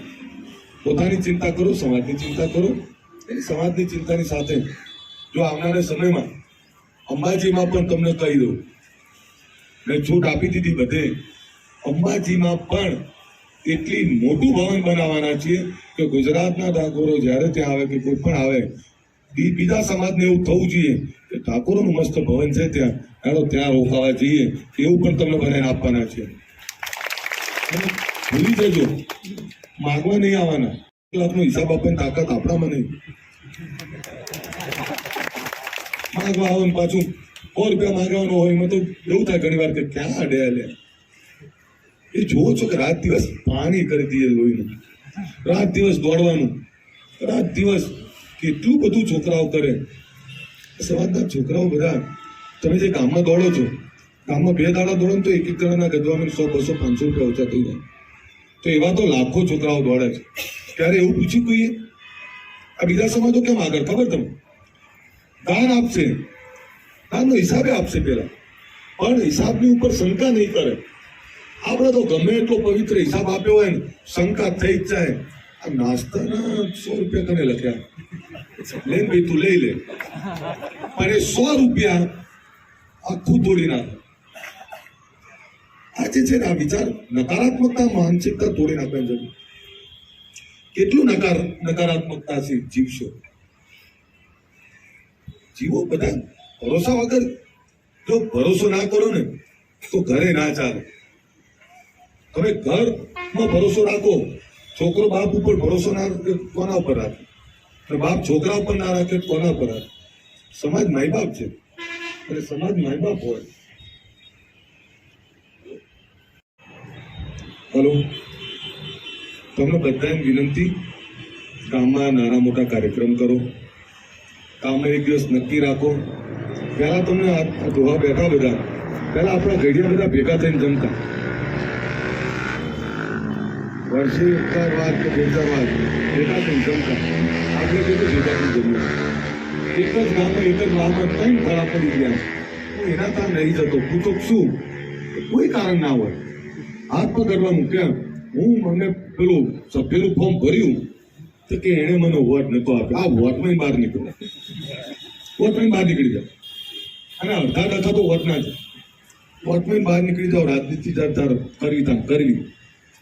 પોતાની ચિંતા કરો, સમાજની ચિંતા કરો. એ સમાજની ચિંતાની સાથે જો આવનારા સમયમાં અંબાજીમાં પણ તમને કહી દઉં, મેં છૂટ આપી દીધી બધે, અંબાજીમાં પણ એટલી મોટું ભવન બનાવવાના છીએ કે ગુજરાતના ઠાકોરો જ્યારે ત્યાં આવે કે કોઈ પણ આવે, બીજા સમાજને એવું થવું જોઈએ કે ઠાકોરોનું મસ્ત ભવન છે ત્યાં, ચાલો ત્યાં રોકાવા જઈએ, એવું પણ તમને બનાવીને આપવાના છે. ભૂલી જજો, માગવા નહીં આવવાના. 1 લાખનો હિસાબ આપવાની તાકાત આપણામાં નહીં. માગવા આવો ને પાછું 100 રૂપિયા માગવાનો હોય એમાં તો એવું થાય ઘણી વાર કે ક્યાં અડ્યા લે. એ જોવો છો કે રાત દિવસ પાણી કરી દઈએ લોહીનું, રાત દિવસ દોડવાનું, રાત દિવસ કેટલું બધું છોકરાઓ કરે. સમાજના છોકરાઓ બધા, તમે જે ગામમાં દોડો છો, ગામમાં 2 દાડા દોડો ને તો એક જણાના ગજવામાં 100, 200, 500 રૂપિયા ઓછા થઈ જાય. તો એવા તો લાખો છોકરાઓ દોડે છે. ત્યારે એવું પૂછ્યું કોઈએ આ બીજા સમાજો કેમ આગળ? ખબર તમને? દાન આપશે, દાનનો હિસાબે આપશે પેલા, પણ હિસાબની ઉપર શંકા નહીં કરે. આપણે તો ગમે એટલો પવિત્ર હિસાબ આપ્યો હોય ને શંકા થઈ જ જાય. આ નાસ્તાના 100 રૂપિયા કને લખ્યા, લે ભાઈ તું લઈ લે, પણ એ 100 રૂપિયા આખું તોડી નાખે. આજે છે ને આ વિચાર, નકારાત્મકતા, માનસિકતા તોડી નાખવાની જરૂર. કેટલું નકારાત્મકતાથી જીવશો? જીવો બધા ભરોસા વગર. જો ભરોસો ના કરો ને તો ઘરે ના ચાલે. તમે ઘરમાં ભરોસો રાખો, છોકરો બાપ ઉપર ભરોસો ના રાખે, કોના ઉપર રાખે? બાપ છોકરા ઉપર ના રાખે, કોના ઉપર રાખે? સમાજ માય બાપ છે, અને સમાજ માય બાપ હોય. હલો, તમને બધાને વિનંતી, ગામમાં નાના મોટા કાર્યક્રમ કરો, ગામમાં એક દિવસ નક્કી રાખો. પહેલા તમને આ દોહા બેઠા બધા, પહેલા આપણા ઘડિયા બધા ભેગા થઈને જમતા, વર્ષે 1 વાર કે 2 વાર ભેગા થઈને જમતા. આપણે કેટલું ભેગા થઈને જમ્યા? એક જ ગામમાં 3 ખરા પડી ગયા. હું એના ત્યાં નહીં જતો. પૂછો શું? કોઈ કારણ ના હોય, હાથ પકડવા મૂક્યા. મને પેલું સભ્યનું ફોર્મ ભર્યું તો કે એને મને વોટ નતો આપ્યો. આ વોટમાં બહાર નીકળ્યો, વોટમાં બહાર નીકળી જાવ. અને અડધા ડખા તો વોટ ના છે, વોટમાં બહાર નીકળી જાવ. રાજનીતિ કરવી,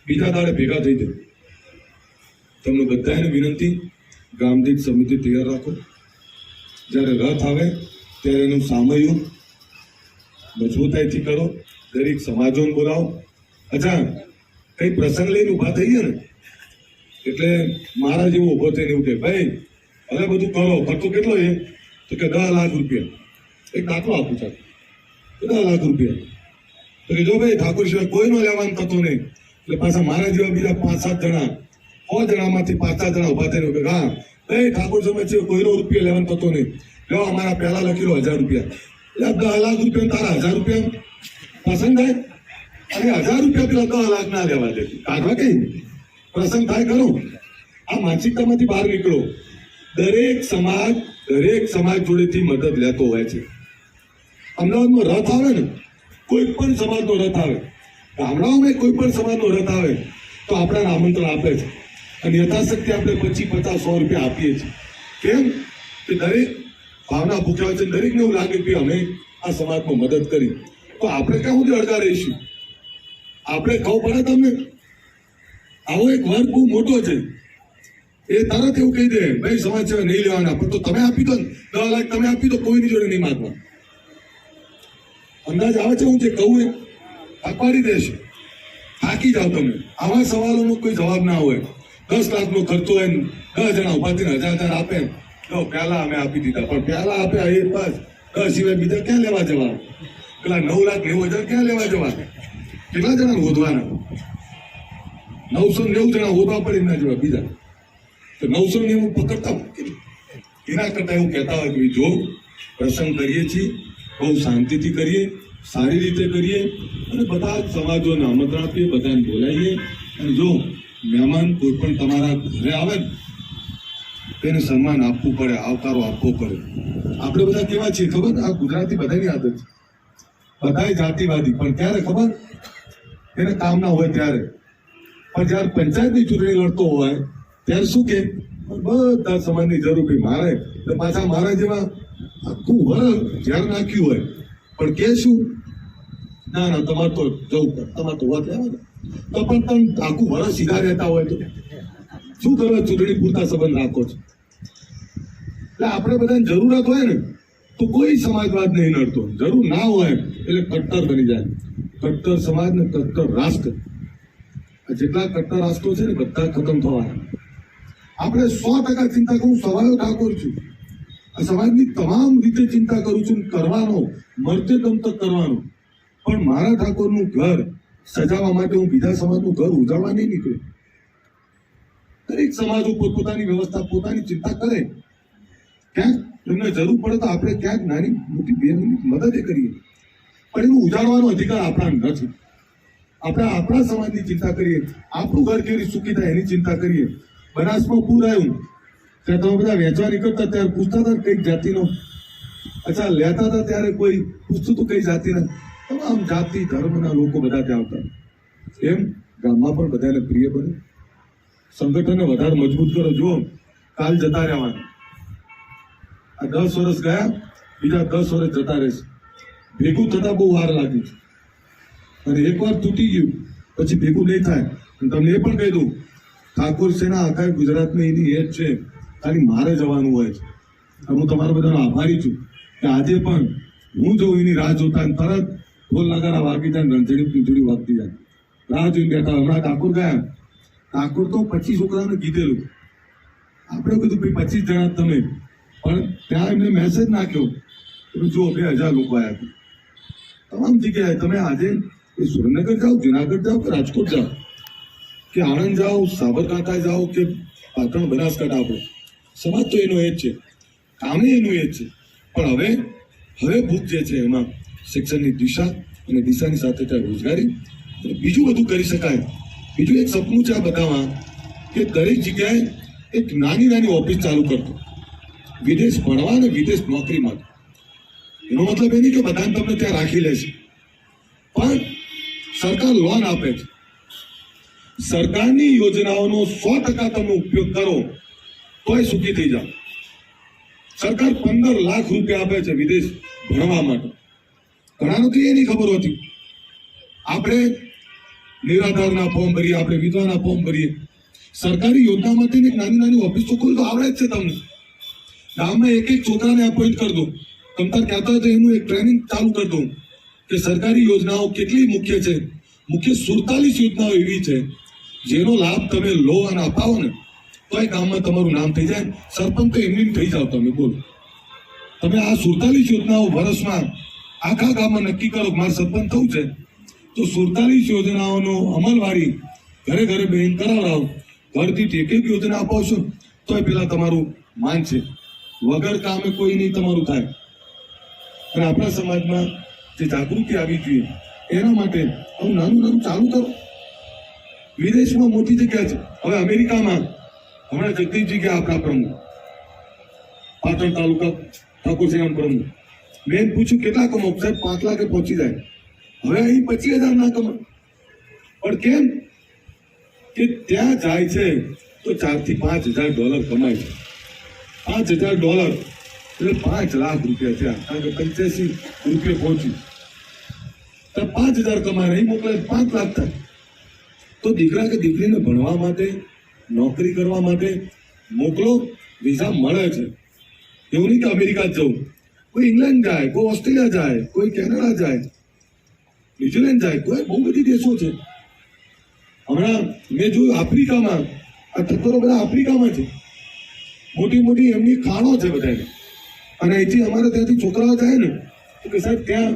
બીજા દાડે ભેગા થઈ જાય. તમને બધાને વિનંતી, ગામદીઠ સમિતિ તૈયાર રાખો. જ્યારે રથ આવે ત્યારે એનું સામયું મજબૂતાઈથી કરો. દરેક સમાજોને બોલાવો. અચ્છા, કઈ પ્રસંગ લઈને ઊભા થઈ ગયા ને એટલે મારા જેવો ઊભો થઈને એવું કે ભાઈ હવે બધું કરો. ખર્ચો કેટલો છે? તો કે 10 લાખ રૂપિયા. એક દાખલો આપું ચાલ, 10 લાખ રૂપિયા. તો કે જો ભાઈ ઠાકોર સિવાય કોઈનો લેવાનું થતો નહીં. એટલે પાછા મારા જેવા બીજા 5-7 જણા, 100 જણામાંથી 5-7 જણા ઊભા થઈને કે હા ભાઈ ઠાકોર સમાજ છે, કોઈનો રૂપિયા લેવાનું થતો નહીં. લો અમારા પહેલા લખેલો 1000 રૂપિયા. એટલે 10 લાખ રૂપિયા તારા 1000 રૂપિયા પસંદ થાય? અને 1000 રૂપિયા પેલા 10 લાખ ના લેવા દે. કાઢવા કઈ પ્રસંગ થાય કરો. આ માનસિકતામાંથી બહાર નીકળો. દરેક સમાજ જોડેથી મદદ લેતો હોય છે. અમદાવાદમાં રથ આવે ને, કોઈ પણ સમાજનો રથ આવે, ગામડાઓમાં કોઈ પણ સમાજનો રથ આવે તો આપણાને આમંત્રણ આપે છે અને યથાશક્તિ આપણે 25-50-100 રૂપિયા આપીએ છીએ. કેમ કે દરેક ભાવના ભૂખ્યા હોય છે. દરેકને એવું લાગે કે અમે આ સમાજમાં મદદ કરી. તો આપણે ક્યાં સુધી અડગા રહીશું? આપણે ખબર પડે તમને? આવો એક વર્ગ બહુ મોટો છે, એ તરત એવું કહી દે ભાઈ સમાજ સેવા નહીં લેવાના. પણ તો તમે આપી દો ને 10 લાખ, તમે આપી દો, કોઈની જોડે નહીં માંગવા. અંદાજ આવે છે હું જે કહું એ અકવાડી દેશે. થાકી જાઓ તમે. આવા સવાલોનો કોઈ જવાબ ના હોય. 10 લાખનો ખર્ચો હોય, 10 જણા ઉભા થઈને 1000 આપે, તો પહેલા અમે આપી દીધા. પણ પહેલા આપે એ બસ 10 સિવાય બીજા ક્યાં લેવા જવા? પેલા 9,90,000 ક્યાં લેવા જવા? કેટલા જણા હોદવાના? 990 જણા હોદવા પડે એના જેવા બીજા. તો 990 પકડતા એના કરતા એવું કહેતા હોય કે જો પ્રસંગ કરીએ છીએ બહુ શાંતિથી કરીએ, સારી રીતે કરીએ અને બધા જ સમાજોને આમંત્રણ આપીએ, બધાને બોલાવીએ. અને જો મહેમાન કોઈ પણ તમારા ઘરે આવે ને તેને સન્માન આપવું પડે, આવકારો આપવો પડે. આપણે બધા કેવા છીએ ખબર? આ ગુજરાતી બધાની આદત છે. બધાય જાતિવાદી, પણ ક્યારે ખબર? એને કામ ના હોય ત્યારે. પણ જયારે પંચાયતની ચૂંટણી લડતો હોય ત્યારે શું કે બધા સમાજની જરૂર ભાઈ મારે, એટલે પાછા મારા જેવા આખું વર્ષ જ્યારે નાખ્યું હોય પણ કે શું ના ના તમારે તો જવું પડે, તમારે તો વોટ લેવાના. તો પણ તમે આખું વર્ષ સીધા રહેતા હોય તો શું કરવા ચૂંટણી પૂરતા સંબંધ રાખો છો? એટલે આપણે બધાને જરૂરત હોય ને તો કોઈ સમાજવાદ નહીં નડતો. જરૂર ના હોય એટલે કટ્ટર બની જાય. કટ્ટર સમાજ ને કટ્ટર રાષ્ટ્ર, જેટલા કટ્ટર રાષ્ટ્રો છે ને બધા ખતમ થવાના. આપણે 100% ચિંતા કરું. સવાયો ઠાકોર છું, આ સમાજની તમામ રીતે ચિંતા કરું છું. કરવાનો મરતે દમ તક કરવાનો. પણ મારા ઠાકોરનું ઘર સજાવવા માટે હું બીજા સમાજનું ઘર ઉજાડવા નહીં નીકળ્યો. દરેક સમાજો પોતપોતાની વ્યવસ્થા, પોતાની ચિંતા કરે. ક્યાંક એમને જરૂર પડે તો આપણે ક્યાંક નાની મોટી 2 મિનિટ મદદ કરીએ, પણ એનું ઉજાડવાનો અધિકાર આપણા નથી. આપણે આપણા સમાજની ચિંતા કરીએ, આપણું ઘર કેવી સુખી થાય એની ચિંતા કરીએ. બનાસમાં પૂર આવ્યું ત્યાં તમે બધા વેચવા નીકળતા ત્યારે પૂછતા હતા કઈ જાતિનો? અચ્છા, લેતા હતા ત્યારે કોઈ પૂછતું હતું કઈ જાતિના? તમામ જાતિ ધર્મના લોકો બધા ત્યાં આવતા. એમ ગામમાં પણ બધાને પ્રિય બને. સંગઠનને વધારે મજબૂત કરો. જો કાલ જતા રહેવાના, આ 10 વર્ષ ગયા, બીજા 10 વર્ષ જતા રહેશે. ભેગું થતા બહુ વાર લાગી છે અને એકવાર તૂટી ગયું પછી ભેગું નહીં થાય. અને તમને એ પણ કહી દઉં, ઠાકોર સેના આખા ગુજરાતની એની એ જ છે, ખાલી મારે જવાનું હોય છે. હું તમારા બધાનો આભારી છું કે આજે પણ હું જો એની રાહ જોતા તરત ઢોલ નગારા વાગી જાય, રણઝડી પીંજડી વાગતી જાય, રાહ જોઈને બેઠા. હમણાં ઠાકોર ગયા, ઠાકોર તો 25 છોકરાને કીધેલું. આપણે કીધું ભાઈ 25 જણા તમે, પણ ત્યાં એમને મેસેજ નાખ્યો કે જો 2000 લોકો આવ્યા હતા. તમામ જગ્યાએ તમે આજે સુરેન્દ્રનગર જાઓ, જુનાગઢ જાઓ કે રાજકોટ જાઓ કે આણંદ જાઓ, સાબરકાંઠા જાઓ કે પાટણ, બનાસકાંઠા, આપણો સમાજ તો એનો એ જ છે, કામે એનું એ જ છે. પણ હવે ભૂખ જે છે એમાં શિક્ષણની દિશા અને દિશાની સાથે ત્યાં રોજગારી અને બીજું બધું કરી શકાય. બીજું એક સપનું છે આ બધામાં કે દરેક જગ્યાએ એક નાની નાની ઓફિસ ચાલુ કરતો, વિદેશ ભણવા અને વિદેશ નોકરી માટે. એનો મતલબ એ નહીં કે બધાને તમને ત્યાં રાખી લેશે, પણ સરકાર લોન આપે છે. સરકારની યોજનાઓનો 100% તમે ઉપયોગ કરો તોય સુખી થઈ જાઓ. સરકાર 15 લાખ રૂપિયા આપે છે વિદેશ ભણવા માટે. ઘણાનો તો એ નહીં ખબર હોતી. આપણે નિરાધારના ફોર્મ ભરીએ, આપણે વિધવાના ફોર્મ ભરીએ. સરકારી યોજનામાંથી એક નાની નાની ઓફિસ તો ખોલ તો આવડે જ છે તમને. ગામમાં એક એક છોકરાને અપોઇન્ટ કરી દો. તમતાર કહેતા હોય તો એનું એક ટ્રેનિંગ ચાલુ કરી દો કે સરકારી યોજનાઓ કેટલી મુખ્ય છે. મુખ્ય 47 યોજનાઓ એવી છે જેનો લાભ તમે લો અને અપાવો ને તો એ ગામમાં તમારું નામ થઈ જાય. સરપંચ તો એમની થઈ જાવ તમે. બોલો, તમે આ 47 યોજનાઓ વર્ષમાં આખા ગામમાં નક્કી કરો કે મારે સરપંચ થવું છે તો 47 યોજનાઓનો અમલવારી ઘરે ઘરે બેન કરાવડાવો. ઘરથી એક એક યોજના અપાવશો તો એ પેલા તમારું માન છે. વગર કામે કોઈ નહીં તમારું થાય. અને આપણા સમાજમાં જે જાગૃતિ આવી જોઈએ એના માટે આવું નાનું નાનું ચાલુ કરો. વિદેશમાં મોટી જગ્યા છે. હવે અમેરિકામાં હમણાં જગદીશજી ગયા આપણા પ્રમુખ, પાટણ તાલુકા ઠાકોર સેના પ્રમુખ. મેં પૂછ્યું કેટલા કમાવ? સાહેબ 5 લાખે પહોંચી જાય. હવે અહીં 25,000 ના કમાય. પણ કેમ કે ત્યાં જાય છે તો 4 થી $5,000 કમાય છે. $5,000 એટલે 5 લાખ રૂપિયા થયા. કારણ કે 85 રૂપિયા પહોંચી તો 5,000 કમાય, નહીં મોકલે 5 લાખ થાય. તો દીકરા કે દીકરીને ભણવા માટે, નોકરી કરવા માટે મોકલો. વિઝા મળે છે. એવું નહીં કે અમેરિકા જવું. કોઈ ઇંગ્લેન્ડ જાય, કોઈ ઓસ્ટ્રેલિયા જાય, કોઈ કેનેડા જાય, ન્યુઝીલેન્ડ જાય, કોઈ બહુ બધી દેશો છે. હમણાં મેં જોયું આફ્રિકામાં આ ઠક્કરો બધા આફ્રિકામાં છે. મોટી મોટી એમની ખાણો છે બધાને. અને અહીંથી અમારે ત્યાંથી છોકરાઓ જાય ને તો કે સાહેબ ત્યાં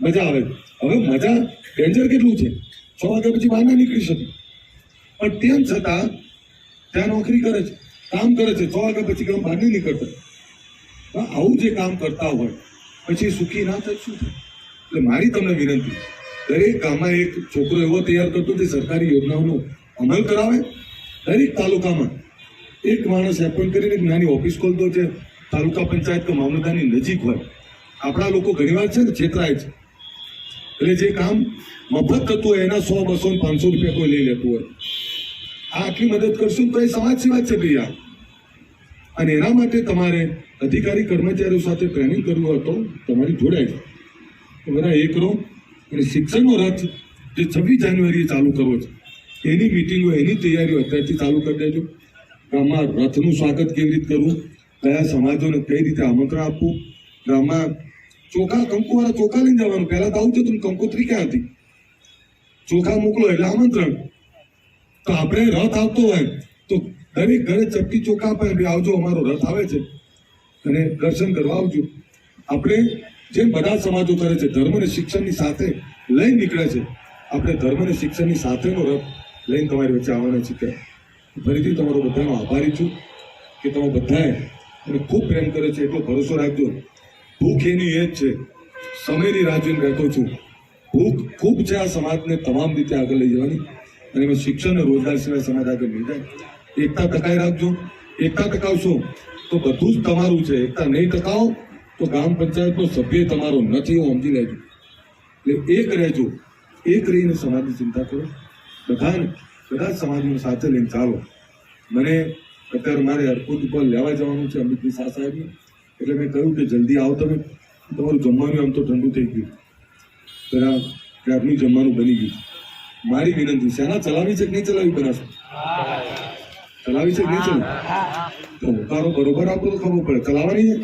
મજા આવે. હવે મજા ડેન્જર કેટલું છે, 6 વાગ્યા પછી બહાર ના નીકળી શકે. પણ તેમ છતાં ત્યાં નોકરી કરે છે, કામ કરે છે. 6 વાગ્યા પછી કામ બહાર નહીં નીકળતા. આવું જે કામ કરતા હોય પછી સુખી ના થાય શું થાય? એટલે મારી તમને વિનંતી, દરેક ગામમાં એક છોકરો એવો તૈયાર કરતો જે સરકારી યોજનાઓનો અમલ કરાવે. દરેક તાલુકામાં એક માણસ એપોઇન્ટ કરીને એક નાની ઓફિસ ખોલતો છે. તાલુકા પંચાયત કે મામલતદારની નજીક હોય. આપણા લોકો ઘણીવાર છે ને છેતરાય છે. એટલે જે કામ મફત થતું હોય એના 100, 200, 500 રૂપિયા કોઈ લઈ લેતું હોય. આ આટલી મદદ કરશું તો એ સમાજ સેવા છે ભૈયા. અને એના માટે તમારે અધિકારી કર્મચારીઓ સાથે ટ્રેનિંગ કરવું હોય તો તમારી જોડાય છે. બધા એક રહો. અને શિક્ષણનો રથ જે 26 જાન્યુઆરીએ ચાલુ કરવો છે એની મિટિંગો, એની તૈયારીઓ અત્યારથી ચાલુ કરી દેજો. ગામમાં રથનું સ્વાગત કેવી રીતે કરવું, કયા સમાજોને કઈ રીતે આમંત્રણ આપવું. ગામમાં ચોખા, કંકુવાળા ચોખા લઈને જવાનું. પહેલા તો આવું છે તું કંકોત્રી ક્યાં હતી? ચોખા મોકલો એટલે આમંત્રણ. તો આપણે રથ આવતો હોય તો દરેક ઘરે ચપટી ચોખા આપે, ભાઈ આવજો અમારો રથ આવે છે અને દર્શન કરવા આવજો. આપણે જેમ બધા સમાજો કરે છે ધર્મ અને શિક્ષણની સાથે લઈ નીકળે છે, આપણે ધર્મ અને શિક્ષણની સાથેનો રથ લઈને તમારી વચ્ચે આવવાના છીએ. ફરીથી તમારો બધાનો આભારી છું કે તમે બધાએ મને ખૂબ પ્રેમ કરે છે. એટલો ભરોસો રાખજો. ભૂખ એની એ જ છે. સમયની રાહ જોઈને બેઠો છું. ભૂખ ખૂબ છે આ સમાજને તમામ રીતે આગળ લઈ જવાની. અને એમાં શિક્ષણ અને રોજગાર સિવાય સમાજ આગળ નહીં જાય. એકતા ટકાઈ રાખજો. એકતા ટકાવશો તો બધું જ તમારું છે. એકતા નહીં ટકાવો તો ગ્રામ પંચાયતનો સભ્ય તમારો નથી, એવું સમજી લેજો. એટલે એક રહેજો. એક રહીને સમાજની ચિંતા કરો. બધા સમાજોને સાથે લઈને ચાલો. મને અત્યારે મારે એરપોર્ટ ઉપર લેવા જવાનું છે અમિતભાઈ શાહ સાહેબને. એટલે મેં કહ્યું કે જલ્દી આવો તમે. તમારું જમવાનું આમ તો ઠંડુ થઈ ગયું, જરા ક્યારનું જમવાનું બની ગયું. મારી વિનંતી, શેના ચલાવી છે કે નહીં ચલાવી? બનાસો ચલાવી છે કે નહીં ચલાવી? તો હોકારો બરોબર આપો તો ખબર પડે. ચલાવવાની છે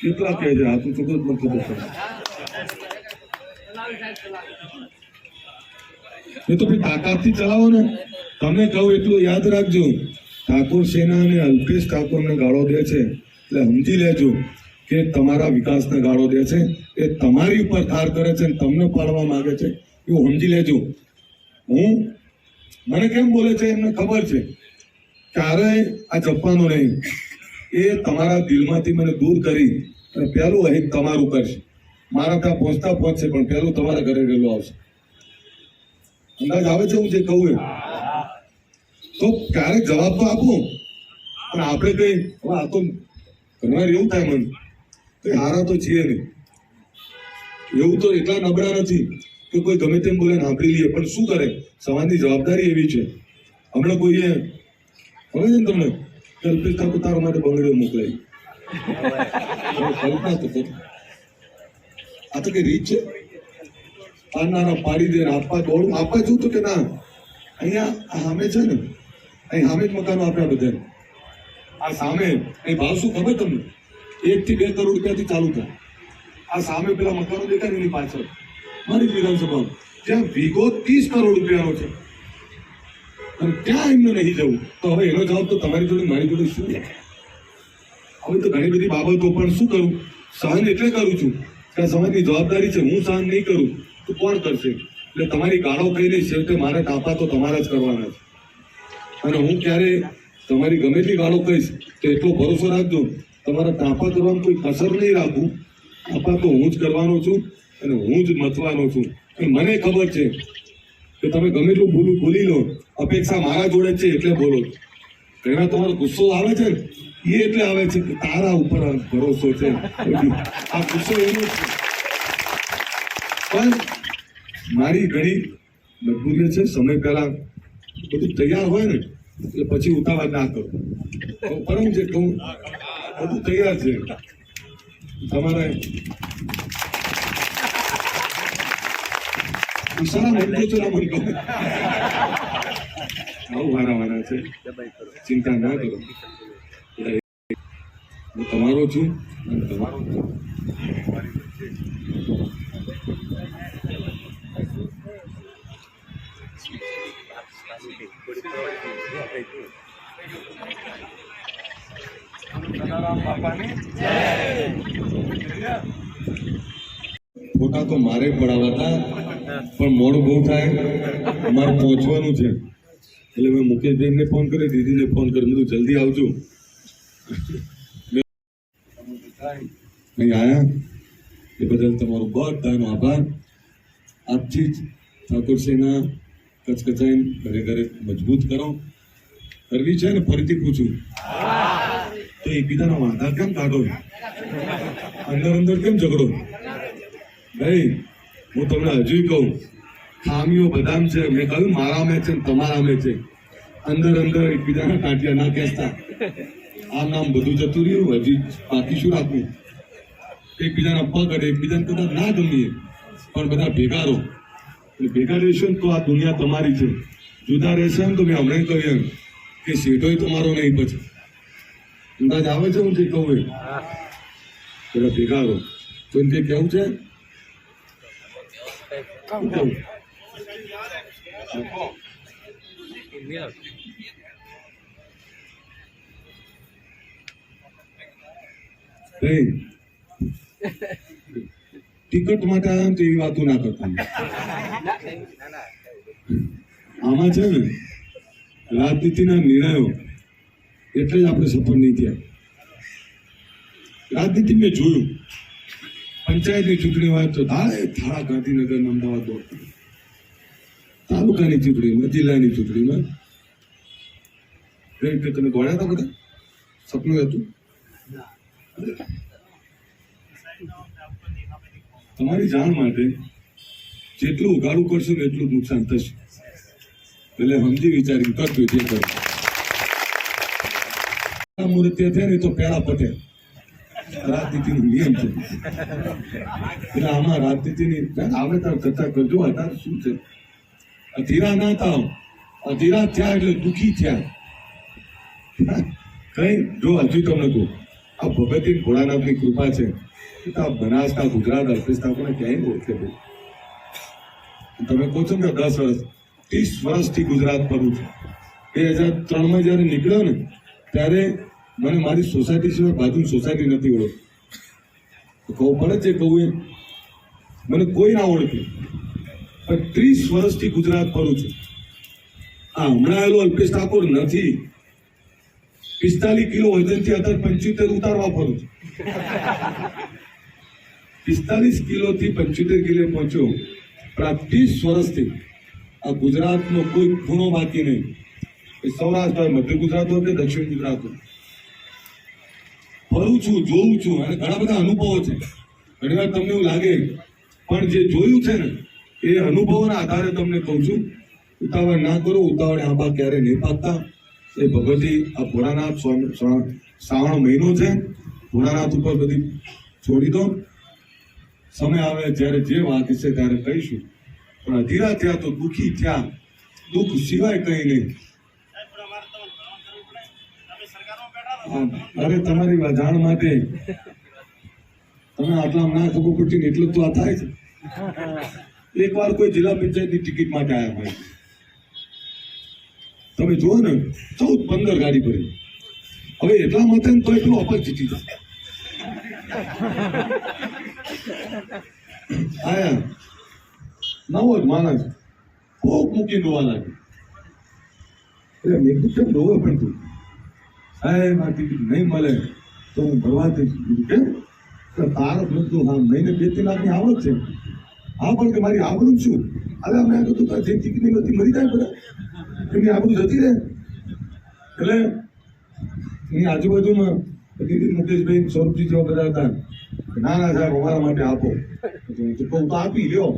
કેટલા કહે છે? આ તો ચોખ્ખું જ મને ખબર પડે. એ તો ભાઈ તાકાતથી ચલાવો ને. તમે કહું એટલું યાદ રાખજો. ઠાકોર સેના અને અલ્પેશ ઠાકોરને ગાળો દે છે એટલે સમજી લેજો કે તમારા વિકાસને ગાળો દે છે. એ તમારી ઉપર ધાર કરે છે અને તમને પાડવા માંગે છે, એવું સમજી લેજો. મને કેમ બોલે છે એમને ખબર છે. ક્યારેય આ જપવાનું નહીં. એ તમારા દિલમાંથી મને દૂર કરી અને પહેલું અહીં તમારું કરશે. મારા ત્યાં પહોંચશે પણ પહેલું તમારા ઘરે રહેલો આવશે. અંદાજ આવે છે હું જે કહું એ? તો ક્યારેક જવાબ તો આપો. પણ આપણે કઈ હવે આ તો ઘણીવાર એવું થાય મને કે હારા તો છીએ નહીં. એવું તો એટલા નબળા નથી કે કોઈ ગમે તેમ બોલે સાંભળી લઈએ. પણ શું કરે, સમાજની જવાબદારી એવી છે. હમણાં કોઈએ ખબર છે ને તમને કલ્પિત ઠાકોર તારા માટે બંગડીઓ મોકલાઈ. કલ્પના તો આ તો કઈ રીત છે? પાડનારા પાડી દે, આપવા દોડું આપવા જોતું કે ના અહીંયા આ સામે છે ને, અહીં સામે જ મકાનો આપ્યા બધાને. આ સામે અહીં ભાવ શું ખબર તમને? 1 થી 2 કરોડ રૂપિયાથી ચાલુ થાય. આ સામે પેલા મકાનો દેખાય ને એની પાછળ મારી વિધાનસભામાં જ્યાં વીઘો 30 કરોડ રૂપિયાનો છે, અને ત્યાં એમને નહીં જવું. તો હવે એનો જવાબ તો તમારી જોડે મારી જોડે શું? હવે તો ઘણી બધી બાબતો પણ શું કરું, સહન એટલે કરું છું કે આ સમાજની જવાબદારી છે. હું સહન નહીં કરું તો કોણ કરશે? એટલે તમારી ગાળો કહીને છેવટે મારે ટાંપા તો તમારા જ કરવાના છે. અને હું ક્યારે તમારી ગમે તેટલી ગાળો કહીશ તો એટલો ભરોસો રાખજો, તમારા ટાંપા કરવાનું કોઈ કસર નહીં રાખું. ટાંપા તો હું જ કરવાનો છું અને હું જ મથવાનો છું. અને મને ખબર છે કે તમે ગમે એટલું ભૂલી લો, અપેક્ષા મારા જોડે છે એટલે બોલો. ઘણા તમારો ગુસ્સો આવે છે ને, એ એટલે આવે છે કે તારા ઉપર ભરોસો છે. આ ગુસ્સો એનો જ છે. પણ મારી ઘણી મજબૂરી છે. સમય પહેલા બધું તૈયાર હોય ને એટલે પછી ઉતાવળ ના કરો. પરમ જે કહું બધું તૈયાર છે. તમારે સારા મંદો છો ના મંદો આવું વારા છે. ચિંતા ના કરો, હું તમારો છું અને તમારો છું. ફોટા તો મારે પડાવવા હતા પણ મોડું બહુ થાય, મારે પહોંચવાનું છે. એટલે મેં મુકેશભાઈને ફોન કર્યો, દીદીને ફોન કર્યો, બધું જલ્દી આવજો. અહીં આયા એ બદલ તમારો બધાનો આભાર. આજથી જ ઠાકોરસિંહના કચકચાઈ ઘરે ઘરે મજબૂત કરો. કરવી છે ને? ફરીથી પૂછું તો એકબીજાના વાંધા કેમ કાઢો? અંદર કેમ ઝઘડો? ભાઈ હું તમને હજુ કહું, ખામીઓ બદામ છે. મેં કહ્યું મારામાં છે ને તમારામાં છે. અંદર એકબીજાના કાંટિયા ના ખેંચતા. આ નામ બધું જતું રહ્યું, હજી બાકી શું રાખવું? એકબીજાના પગ અડે, એકબીજાને કદાચ ના ગમીએ પણ બધા ભેગા રહો. ભેગા રહેશો ને તો આ દુનિયા તમારી છે. જુદા રહેશે ને તો મેં હમણાં કહ્યું એમ કે સીટોય તમારો નહીં. પછી અંદાજ આવે છે હું જે કહું એ બધા ભેગા રહો. તો એમ કે કેવું છે ટિકટ માટે આવ્યા તો એવી વાતો ના કરતા. આમાં છે ને રાજનીતિના નિર્ણયો એટલે જ આપણે સફળ નહીં થયા. રાજનીતિ મેં જોયું, પંચાયતની ચૂંટણી હોય તો થાળા ગાંધીનગર અમદાવાદ દોડતા, તાલુકાની ચૂંટણીમાં, જિલ્લાની ચૂંટણીમાં તમે દોડ્યા હતા બધા? સપનું હતું? તમારી જાણ માટે જેટલું ઉગાડું કરશો ને એટલું નુકસાન થશે. એટલે સમજી વિચારી કરજો જે કરો. મુહૂર્તે થયા ને તો પેલા પટે રાજનીતિનો નિયમ છે. એટલે આમાં રાજનીતિની આવે તો ચર્ચા કરજો. અત્યારે શું છે, અધીરા ના થાવ. અધીરા થયા એટલે દુઃખી થયા. કઈ જો હજુ તમને કહું, આ ભગવતી ભોળાનાથની કૃપા છે. બનાસના ગુજરાત અલ્પેશ ઠાકોરને ક્યાંય ઓળખે ભાઈ. તમે કહો છો કે 10 વર્ષ 30 વર્ષથી ગુજરાત ફરું છું. 2003માં જયારે નીકળ્યો ને ત્યારે મને મારી સોસાયટી સિવાય બાજુની સોસાયટી નથી ઓળખતી. કહું પડે છે કહું એ મને કોઈ ના ઓળખે, પણ 30 વર્ષથી ગુજરાત ફરું છું. આ હમણાં આવેલો અલ્પેશ ઠાકોર નથી. 45 કિલો વજનથી અત્યારે 75 ઉતારવા ફરું છું. 45 કિલોથી 75 કિલો પહોંચ્યો. પણ આ 30 વર્ષથી આ ગુજરાતનો કોઈ ખૂણો બાકી નહીં. સૌરાષ્ટ્ર હોય, મધ્ય ગુજરાત હોય કે દક્ષિણ ગુજરાત હોય, ફરું છું, જોઉં છું. અને ઘણા બધા અનુભવો છે. ઘણી વાર તમને એવું લાગે, પણ જે જોયું છે ને એ અનુભવોના આધારે તમને કહું છું. ઉતાવળ ના કરો. ઉતાવળ આંબા ક્યારે નહીં પાકતા. એ ભગવતી આ ભોળાનાથ શ્રાવણ મહિનો છે. ભોળાનાથ ઉપર બધી છોડી દો. સમય આવે જ્યારે જે વાત છે ત્યારે કહીશું. પણ અધીરા થયા તો દુઃખી થયા. દુઃખ સિવાય કંઈ નહીં. સાહેબ પણ અમારે તો ભણવા કરવું પડે. તમે સરકારમાં બેઠા હતા. અરે તમારી જાણ માટે તમે આટલા ના ખબર પડતી ને એટલું તો આ થાય છે. એકવાર કોઈ જિલ્લા પંચાયતની ટિકિટ માટે આવ્યા હોય, તમે જુઓ ને 14-15 ગાડી ભરી, હવે એટલા માટે તો એટલું અપર જીતી જાય. આયા નવો જ માણસ કોક મૂકી રોવા લાગે. એટલે મેં કીધું કેમ રોવે પણ તું? સાહેબ આ ટિકિટ નહીં મળે તો હું ભરવા દઈશ. કેમ? તાર બધું હા મહિને 2-3 લાખની આવક છે. હા પણ કે મારી આબરૂ શું? અરે મેં કીધું તાર જે ટિકિટ નહીં મળતી મરી જાય બધા, એમની આબરૂ જતી રહે. એટલે એની આજુબાજુમાં દીદી મુકેશભાઈ સ્વરૂપજી જેવા બધા હતા. ના ના સાહેબ અમારા માટે આપો. તો કહું તો આપી લ્યો.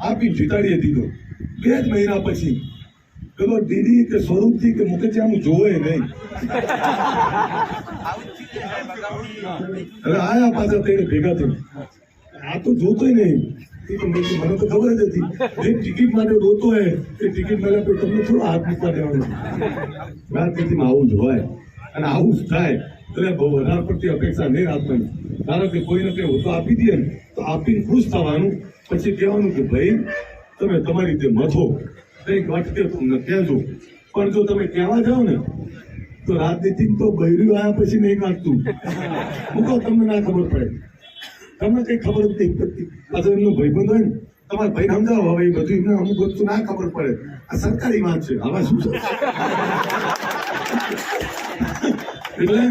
આપી જીતાડીએ દીધો. 2 જ મહિના પછી પેલો દીદી કે સ્વરૂપજી કે મુકેશજી આમ જોવે નહીં. હવે આયા પાછા તેને ભેગા થઈ. આ તો જોતોય નહીં. મને તો ખબર જ હતી જે ટિકિટ માટે રોતો હોય એ ટિકિટ મળ્યા પછી તમને થોડો હાથ મૂકવા દેવાનો. રાજનીતિમાં આવું જ હોય અને આવું જ થાય. એટલે બહુ વધારે પડતી અપેક્ષા નહીં રાખવાની. ધારો કે કોઈને કંઈ હોતો આપી દે ને તો આપીને ખુશ થવાનું. પછી કહેવાનું કે ભાઈ તમે તમારી રીતે મથો, કંઈક વાટકે તમને કહેજો. પણ જો તમે કહેવા જાઓ ને તો રાજનીતિ તો બૈર્યું આવ્યા પછી નહીં વાંચતું. મૂકો તમને ના ખબર પડે. તમને કઈ ખબર જ નહીં પડતી. પાછો એમનો ભાઈબંધ હોય ને તમારે ભાઈ સમજાવો. હવે એ બધું એમને અમુક વસ્તુ ના ખબર પડે. આ સરકારી વાત છે. આવા શું છે? એટલે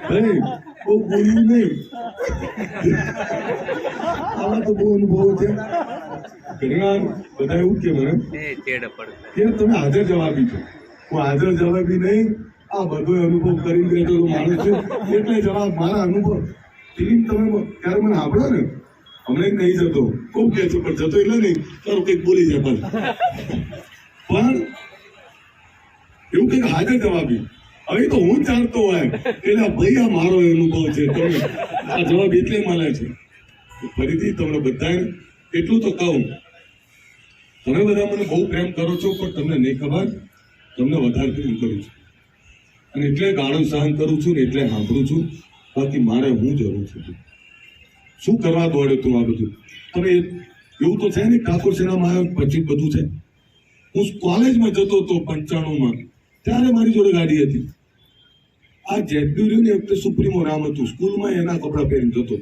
ભાઈ બહુ બોલ્યું નહીં. આવા તો બહુ અનુભવો છે. ઘણીવાર બધા એવું કે મને કે તમે હાજર જવાબી છો. હું હાજર જવાબી નહીં, આ બધો અનુભવ કરીને બેઠેલો માણસ છું. એટલે જવાબ મારા અનુભવ ફિલ્મ તમે ત્યારે મને સાંભળો ને હમણાં નહીં જતો કોણ કે છે પણ જતો એટલે નહીં તારું કંઈક બોલી જાય પણ એવું કંઈક હાજર જવાબી. હવે તો હું જાણતો હોય એટલે ભાઈ આ મારો અનુભવ છે. તમે આ જવાબ એટલે મળે છે. ફરીથી તમને બધાને એટલું તો કહું, તમે બધા મને બહુ પ્રેમ કરો છો પણ તમને નહીં ખબર તમને વધારે પ્રેમ કરું છું. અને એટલે ગાળો સહન કરું છું ને એટલે સાંભળું છું. બાકી મારે હું જરૂર છું. શું કરવા દોડે તું આ બધું? તમે એવું તો છે ને ઠાકોર સેનામાં આવ્યો પછી બધું છે. હું કોલેજમાં જતો હતો 95માં, ત્યારે મારી જોડે ગાડી હતી. આ જેટલું રહ્યું ને એ વખતે સુપ્રીમો નામ હતું. સ્કૂલમાં એના કપડા પહેરીને જતો.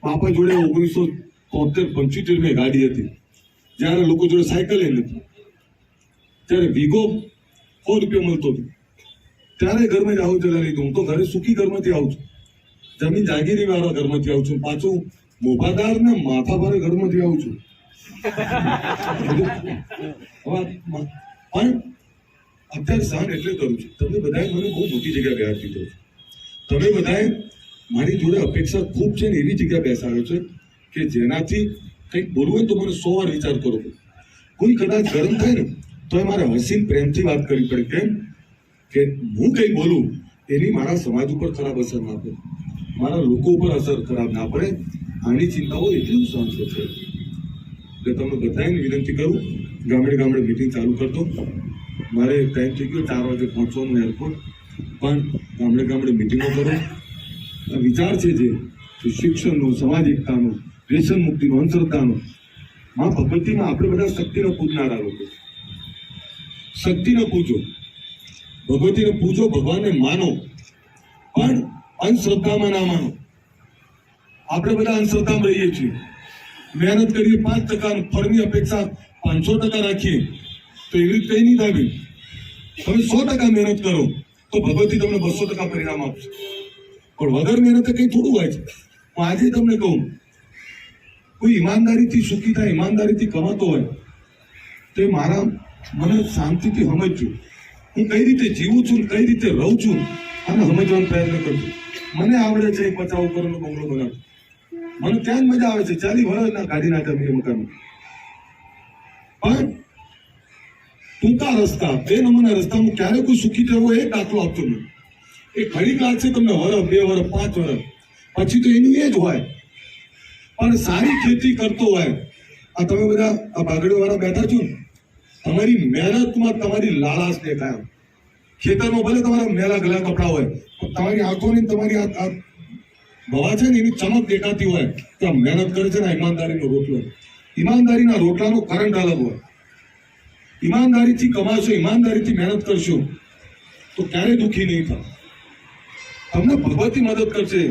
પાપા જોડે 1973-75 ગાડી હતી. જ્યારે લોકો જોડે સાયકલ એ નથી. ત્યારે વીગો 100 રૂપિયા મળતો હતો. ત્યારે ઘરમાં જ આવું ચલાવી લીધું. હું તો ઘરે સુખી ઘરમાંથી આવું છું. જમીન જાગીરી વાળા ઘરમાંથી આવું છું. પાછું મોભાદાર ને માથા ભારે ઘરમાંથી આવું છું. પણ અત્યારે સહન એટલે કરું છું. તમે બધાએ મને બહુ મોટી જગ્યાએ બેસાડી દીધો છે. તમે બધાએ મારી જોડે અપેક્ષા ખૂબ છે ને એવી જગ્યા બેસાડ્યો છે કે જેનાથી કંઈક બોલવું હોય તો મને 100 વાર વિચાર કરવો પડે. કોઈ કદાચ ગરમ થાય ને તો એ મારે હસીને પ્રેમથી વાત કરવી પડે. કેમ કે હું કંઈ બોલું એની મારા સમાજ ઉપર ખરાબ અસર ના પડે, મારા લોકો ઉપર અસર ખરાબ ના પડે. આની ચિંતાઓ એટલી સહન છે. એટલે તમને બધાને વિનંતી કરું, ગામડે ગામડે મિટિંગ ચાલુ કરતો. મારે ટાઈમ થઈ ગયો 4 વાગે પહોંચવાનું એરપોર્ટ, પણ ગામડે ગામડે મિટિંગો કરો. આ વિચાર છે જે શિક્ષણનો, સામાજિકતાનો, વ્યસન મુક્તિનો, અંધશ્રદ્ધાનો. માં ભગવતીમાં આપણે બધા શક્તિનો પૂજનારા લોકો. શક્તિને પૂજો, ભગવતીને પૂજો, ભગવાનને માનો, પણ અંધશ્રદ્ધામાં ના માનો. આપણે બધા અંધશ્રદ્ધામાં રહીએ છીએ. મહેનત કરીએ 5% ફળની અપેક્ષા 500% રાખીએ તો એવી રીતે કઈ નહીં થાય. તમે 100% મહેનત કરો તો ભગવતી તમને 200% પરિણામ આપશે. પણ વગર મહેનતે કઈ થોડું હોય છે. હું આજે તમને કહું, કોઈ ઈમાનદારીથી સુખી થાય, ઈમાનદારીથી કમાતો હોય તો એ મને શાંતિથી સમજજો. હું કઈ રીતે જીવું છું, કઈ રીતે રહું છું અને સમજવાનો પ્રયત્ન કરજો. મને આવડે છે 50 કરોડનો બંગલો બનાવતો. મને ત્યાં જ મજા આવે છે. 40 વર્ષના કાઢી નાખ્યા મેં મકાન. પણ ટૂંકા રસ્તા, 2 નંબરના રસ્તામાં ક્યારે કોઈ સુખી થયો એક દાખલો આપતો નહીં. એ ઘડીક લાગશે તમને, વર્ષ, 2 વર્ષ, 5 વર્ષ પછી તો એનું એ જ હોય. પણ સારી ખેતી કરતો હોય, આ તમે બધા આ બાગડીઓ વાળા બેઠા છો, તમારી મહેનતમાં તમારી લાલાશ દેખાય. ખેતરમાં ભલે તમારા મેલા ગલા કપડા હોય, પણ તમારી આંખોની તમારી આ ભવા છે ને એની ચમક દેખાતી હોય કે આ મહેનત કરે છે ને ઈમાનદારીનો રોટલો. ઈમાનદારીના રોટલાનો કરંટ અલગ હોય. ઈમાનદારીથી કમાશો, ઈમાનદારીથી મહેનત કરશો તો ક્યારે દુઃખી નહીં થાય. તમને ભગવતી મદદ કરશે.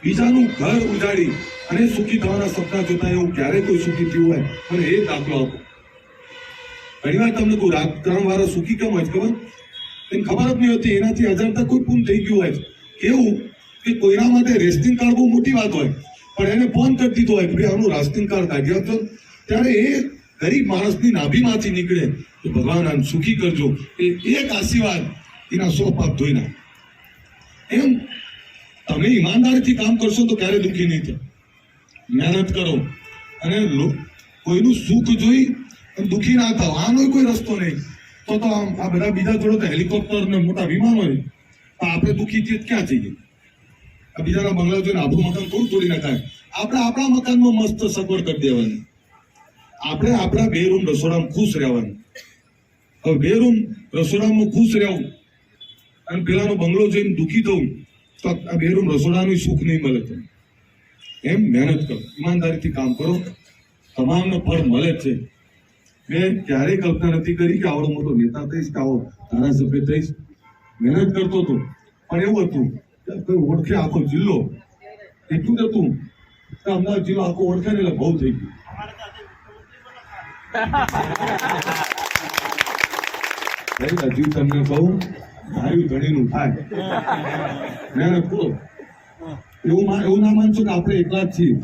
બીજાનું ઘર ઉજાડી અને સુખી થવાના સપના જોતા એવું ક્યારે કોઈ સુખી થયું હોય મને એ દાખલો આપો. ઘણી વાર તમને કોઈ રાજકારણ વાળા સુખી કેમ હોય ખબર? એને ખબર જ નહીં હોતી એનાથી અજાણતા કોઈ પૂર્ણ થઈ ગયું હોય. એવું કે કોઈના માટે રેસ્ટિંગ કાર્ડ બહુ મોટી વાત હોય, પણ એને ફોન કરી દીધો હોય કે ભાઈ આનું રેસ્ટિંગ કાર્ડ કાઢી આપજો, ત્યારે એ ગરીબ માણસની નાભીમાંથી નીકળે કે ભગવાન આને સુખી કરજો, એ એક આશીર્વાદ એના 100 પાપ ધોઈ નાખે. એમ તમે ઈમાનદારીથી કામ કરશો તો ક્યારે દુઃખી નહીં થાય. મહેનત કરો અને કોઈનું સુખ જોઈ દુઃખી ના થાવ. આનો કોઈ રસ્તો નહીં. તો આ બધા બીજા જોડે તો હેલિકોપ્ટર ને મોટા વિમાન હોય, આપણે દુઃખી ક્યાં જઈએ? આ બીજાના બંગલા જોઈને આપણું મકાન થોડું તોડી નાખાય. આપણે આપણા મકાનમાં મસ્ત સગવડ કરી દેવાની. આપણે આપણા 2 રૂમ રસોડામાં ખુશ રહેવાનું. હવે 2 રૂમ રસોડામાં ખુશ રહેવું અને પેલાનો બંગલો જોઈને દુઃખી થવું તો આ 2 રૂમ રસોડાનું સુખ નહીં મળે. તમને એમ મહેનત કરો, ઈમાનદારીથી કામ કરો, તમામને ફળ મળે છે. મેં ક્યારેય કલ્પના નથી કરી કે આવડો મોટો નેતા થઈશ, કે આવો ધારાસભ્ય થઈશ. મહેનત કરતો હતો, પણ એવું હતું કે કોઈ ઓળખે આખો જિલ્લો, એટલું જ હતું કે અમદાવાદ જિલ્લો આખો ઓળખે ને એટલે બહુ થઈ ગયું. હજી તમને કહું, આવ્યું ધણીનું થાય. મહેનત કરો. એવું ના માનશો કે આપણે એકલા જ છીએ.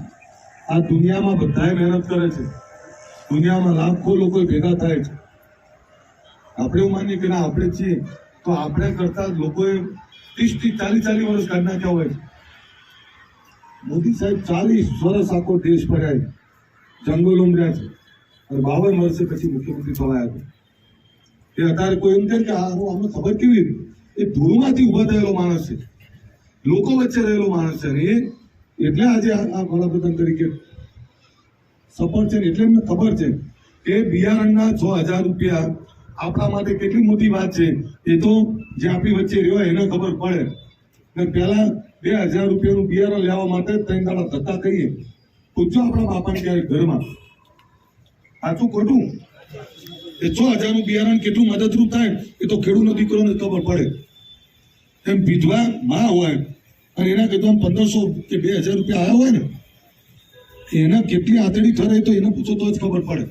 આ દુનિયામાં બધાએ મહેનત કરે છે. દુનિયામાં લાખો લોકો ભેગા થાય છે. આપણે એવું માનીએ કે ના આપણે છીએ, તો આપણે કરતા લોકોએ 30-40 વર્ષ કાઢી નાખ્યા હોય છે. મોદી સાહેબ 40 વર્ષ આખો દેશ ફર્યા છે, જંગલો રહ્યા છે, અને 52 વર્ષે પછી મુખ્યમંત્રી થવાયા છે. એ અત્યારે કોઈ એમ કહે કે આમને ખબર કેવી રીતે? એ ધૂળમાંથી ઉભા થયેલો માણસ છે, લોકો વચ્ચે રહેલો માણસ છે, અને એ એટલે આજે આ વડાપ્રધાન તરીકે સફળ છે. એટલે એમને ખબર છે કે બિયારણના 6000 રૂપિયા આપણા માટે કેટલી મોટી વાત છે. એ તો જે આપણી વચ્ચે રહ્યો એને ખબર પડે. ને પહેલા 2000 રૂપિયાનું બિયારણ લેવા માટે 3 દાડા ધક્કા કહીએ. પૂછજો આપણા બાપાને ક્યારે ઘરમાં, સાચું ખોટું? એ 6000 નું બિયારણ કેટલું મદદરૂપ થાય એ તો ખેડૂતનો દીકરોને ખબર પડે. એમ વિધવા માં હોય અને એના કીધું 1500 કે 2000 રૂપિયા આવ્યા હોય ને, એના કેટલી આતડી ઠરે તો એને પૂછો તો જ ખબર પડે.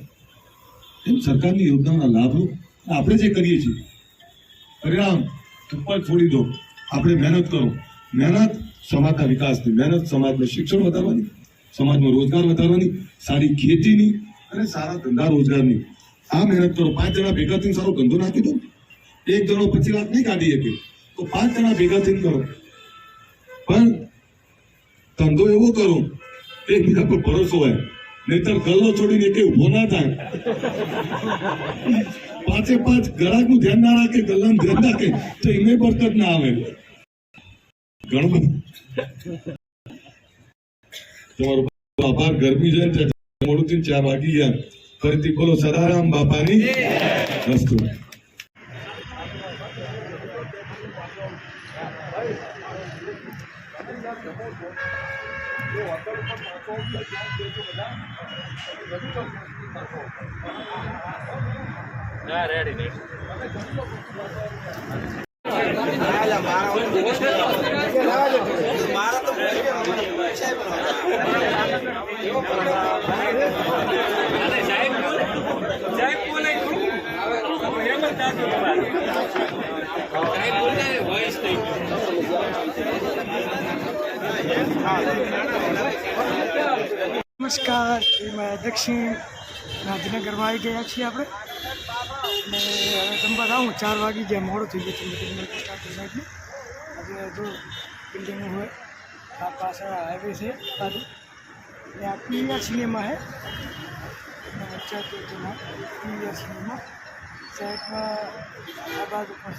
એમ સરકારની યોજનાના લાભ લો. આપણે જે કરીએ છીએ પરિણામ ઉપર છોડી દો. આપણે મહેનત કરો. મહેનત સમાજના વિકાસની, મહેનત સમાજનું શિક્ષણ વધારવાની, સમાજનો રોજગાર વધારવાની, સારી ખેતીની અને સારા ધંધા રોજગારની. આ મહેનત કરો. 5 જણા ભેગા થઈને સારો ધંધો નાખી દો. 1 જણો 25 લાખ નહીં કાઢી શકે તો 5 જણા ભેગા થઈને કરો. પણ ધંધો એવો કરો એકબીજા પર ભરોસો હોય, નહીતર ગલ્લો છોડીને કે ઉભો ના થાય. 5 ગ્રાહકનું ધ્યાન ના રાખે, ગલ્લાનું ધ્યાન રાખે તો એને બરકત ના આવે. ઘણું બધું તમારો આભાર. ગરમી છે મોડું થી 4 વાગી ગયા. ફરીથી બોલો સદારામ બાપાની વસ્તુ. રેડી નમસ્કાર. દક્ષિણ ગાંધીનગરમાં આવી ગયા છીએ આપણે, અને હવે જમવા આવું 4 વાગી ગયા, મોડું થઈ ગયું. સાઈડનું આજે જો બિલ્ડિંગો હોય, આ પાછળ હાઈવે છે બાજુ, અને આ પીવીઆર સિનેમા છે. વચ્ચે પીવીઆર સિનેમા સાઈડમાં આ બાજુ પણ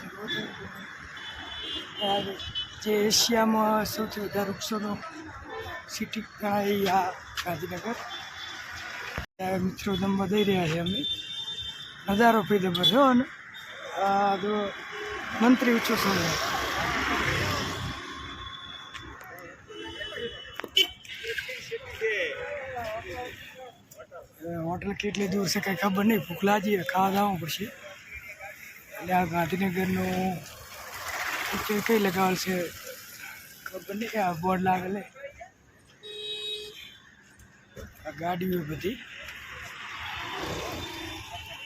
જે એશિયામાં સૌથી વધારે વૃક્ષોનો સિટી ગણાય આ ગાંધીનગર. મિત્રો જમવા દઈ રહ્યા છે અમે. નજારો પી દે બસ હો ને આ જો મંત્રી ઊંચો સમય હોટલ કેટલી દૂર છે કંઈ ખબર નહીં. ભૂખ લાગી ખાવા જવું પડશે. એટલે આ ગાંધીનગરનું પિક્ચર કઈ લગાવેલ છે ખબર નહીં. આ બોર્ડ લાગેલ આ ગાડીઓ બધી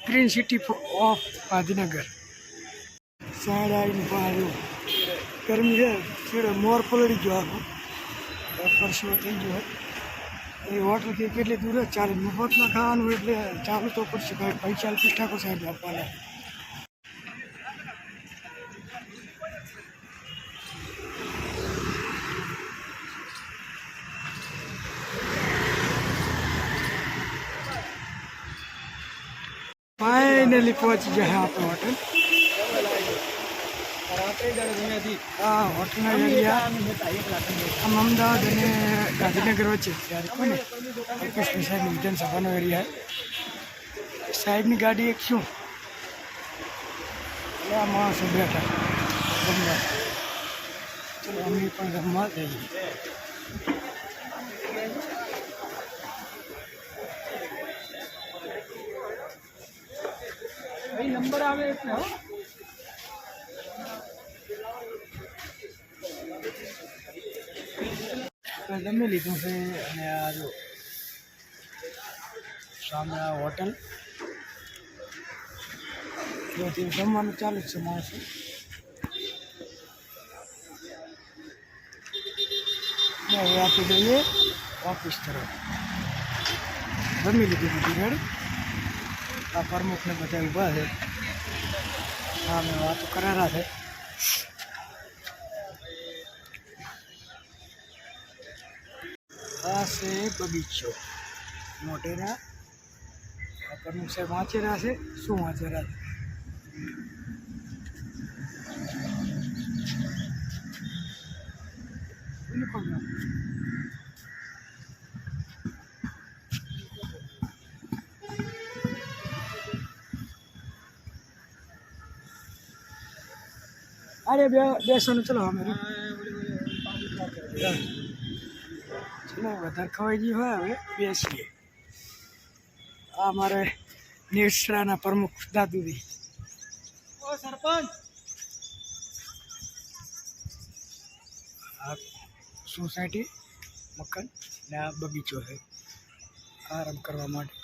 green city of Gandhinagar. Side આવીને બહાર ગરમી છે છેડે મોર પલળી ગયો આખો પરસેવો થઈ ગયો. એ હોટલથી કેટલી દૂર જ ચાલે મફતમાં ખાવાનું એટલે ચાલુ તો પડશે ભાઈ. પૈસા ઠાકોર સાહેબ આપવાના. ફાઇનલી પહોંચી જાય આપણે હોટલ. હા હોટલના એરિયા આમ અમદાવાદ અને ગાંધીનગર વચ્ચે ત્યારે કોને અલ્પેશભાઈ સાહેબની વિધાનસભાનો એરિયા. સાહેબની ગાડી એક શું એટલે આ માણસો બેઠા રમવા. ચલો અમે પણ રમવા જઈએ. નંબર આવે એટલે જમી લીધું છે અને આ જો સામે આ હોટલ જમવાનું ચાલુ જ છે માણસો. હવે આપી દઈએ ઓફિસ તરફ. જમી લીધું બધું રેડી. આ પ્રમુખને બધા ઊભા છે. હા મેં વાતો કરેલા છે. આ છે બગીચો મોટેરા. આ પ્રમુખ સાહેબ વાંચેલા છે. શું વાંચેલા છે? અરે બેસવાનું ચલો અમે ચલો વધારે ખવાઈ ગયું હોય હવે બેસીએ. આ મારે નેસડાના પ્રમુખ દાદુજી. સરપંચ આ સોસાયટી મકાન ને આ બગીચો છે આરામ કરવા માટે.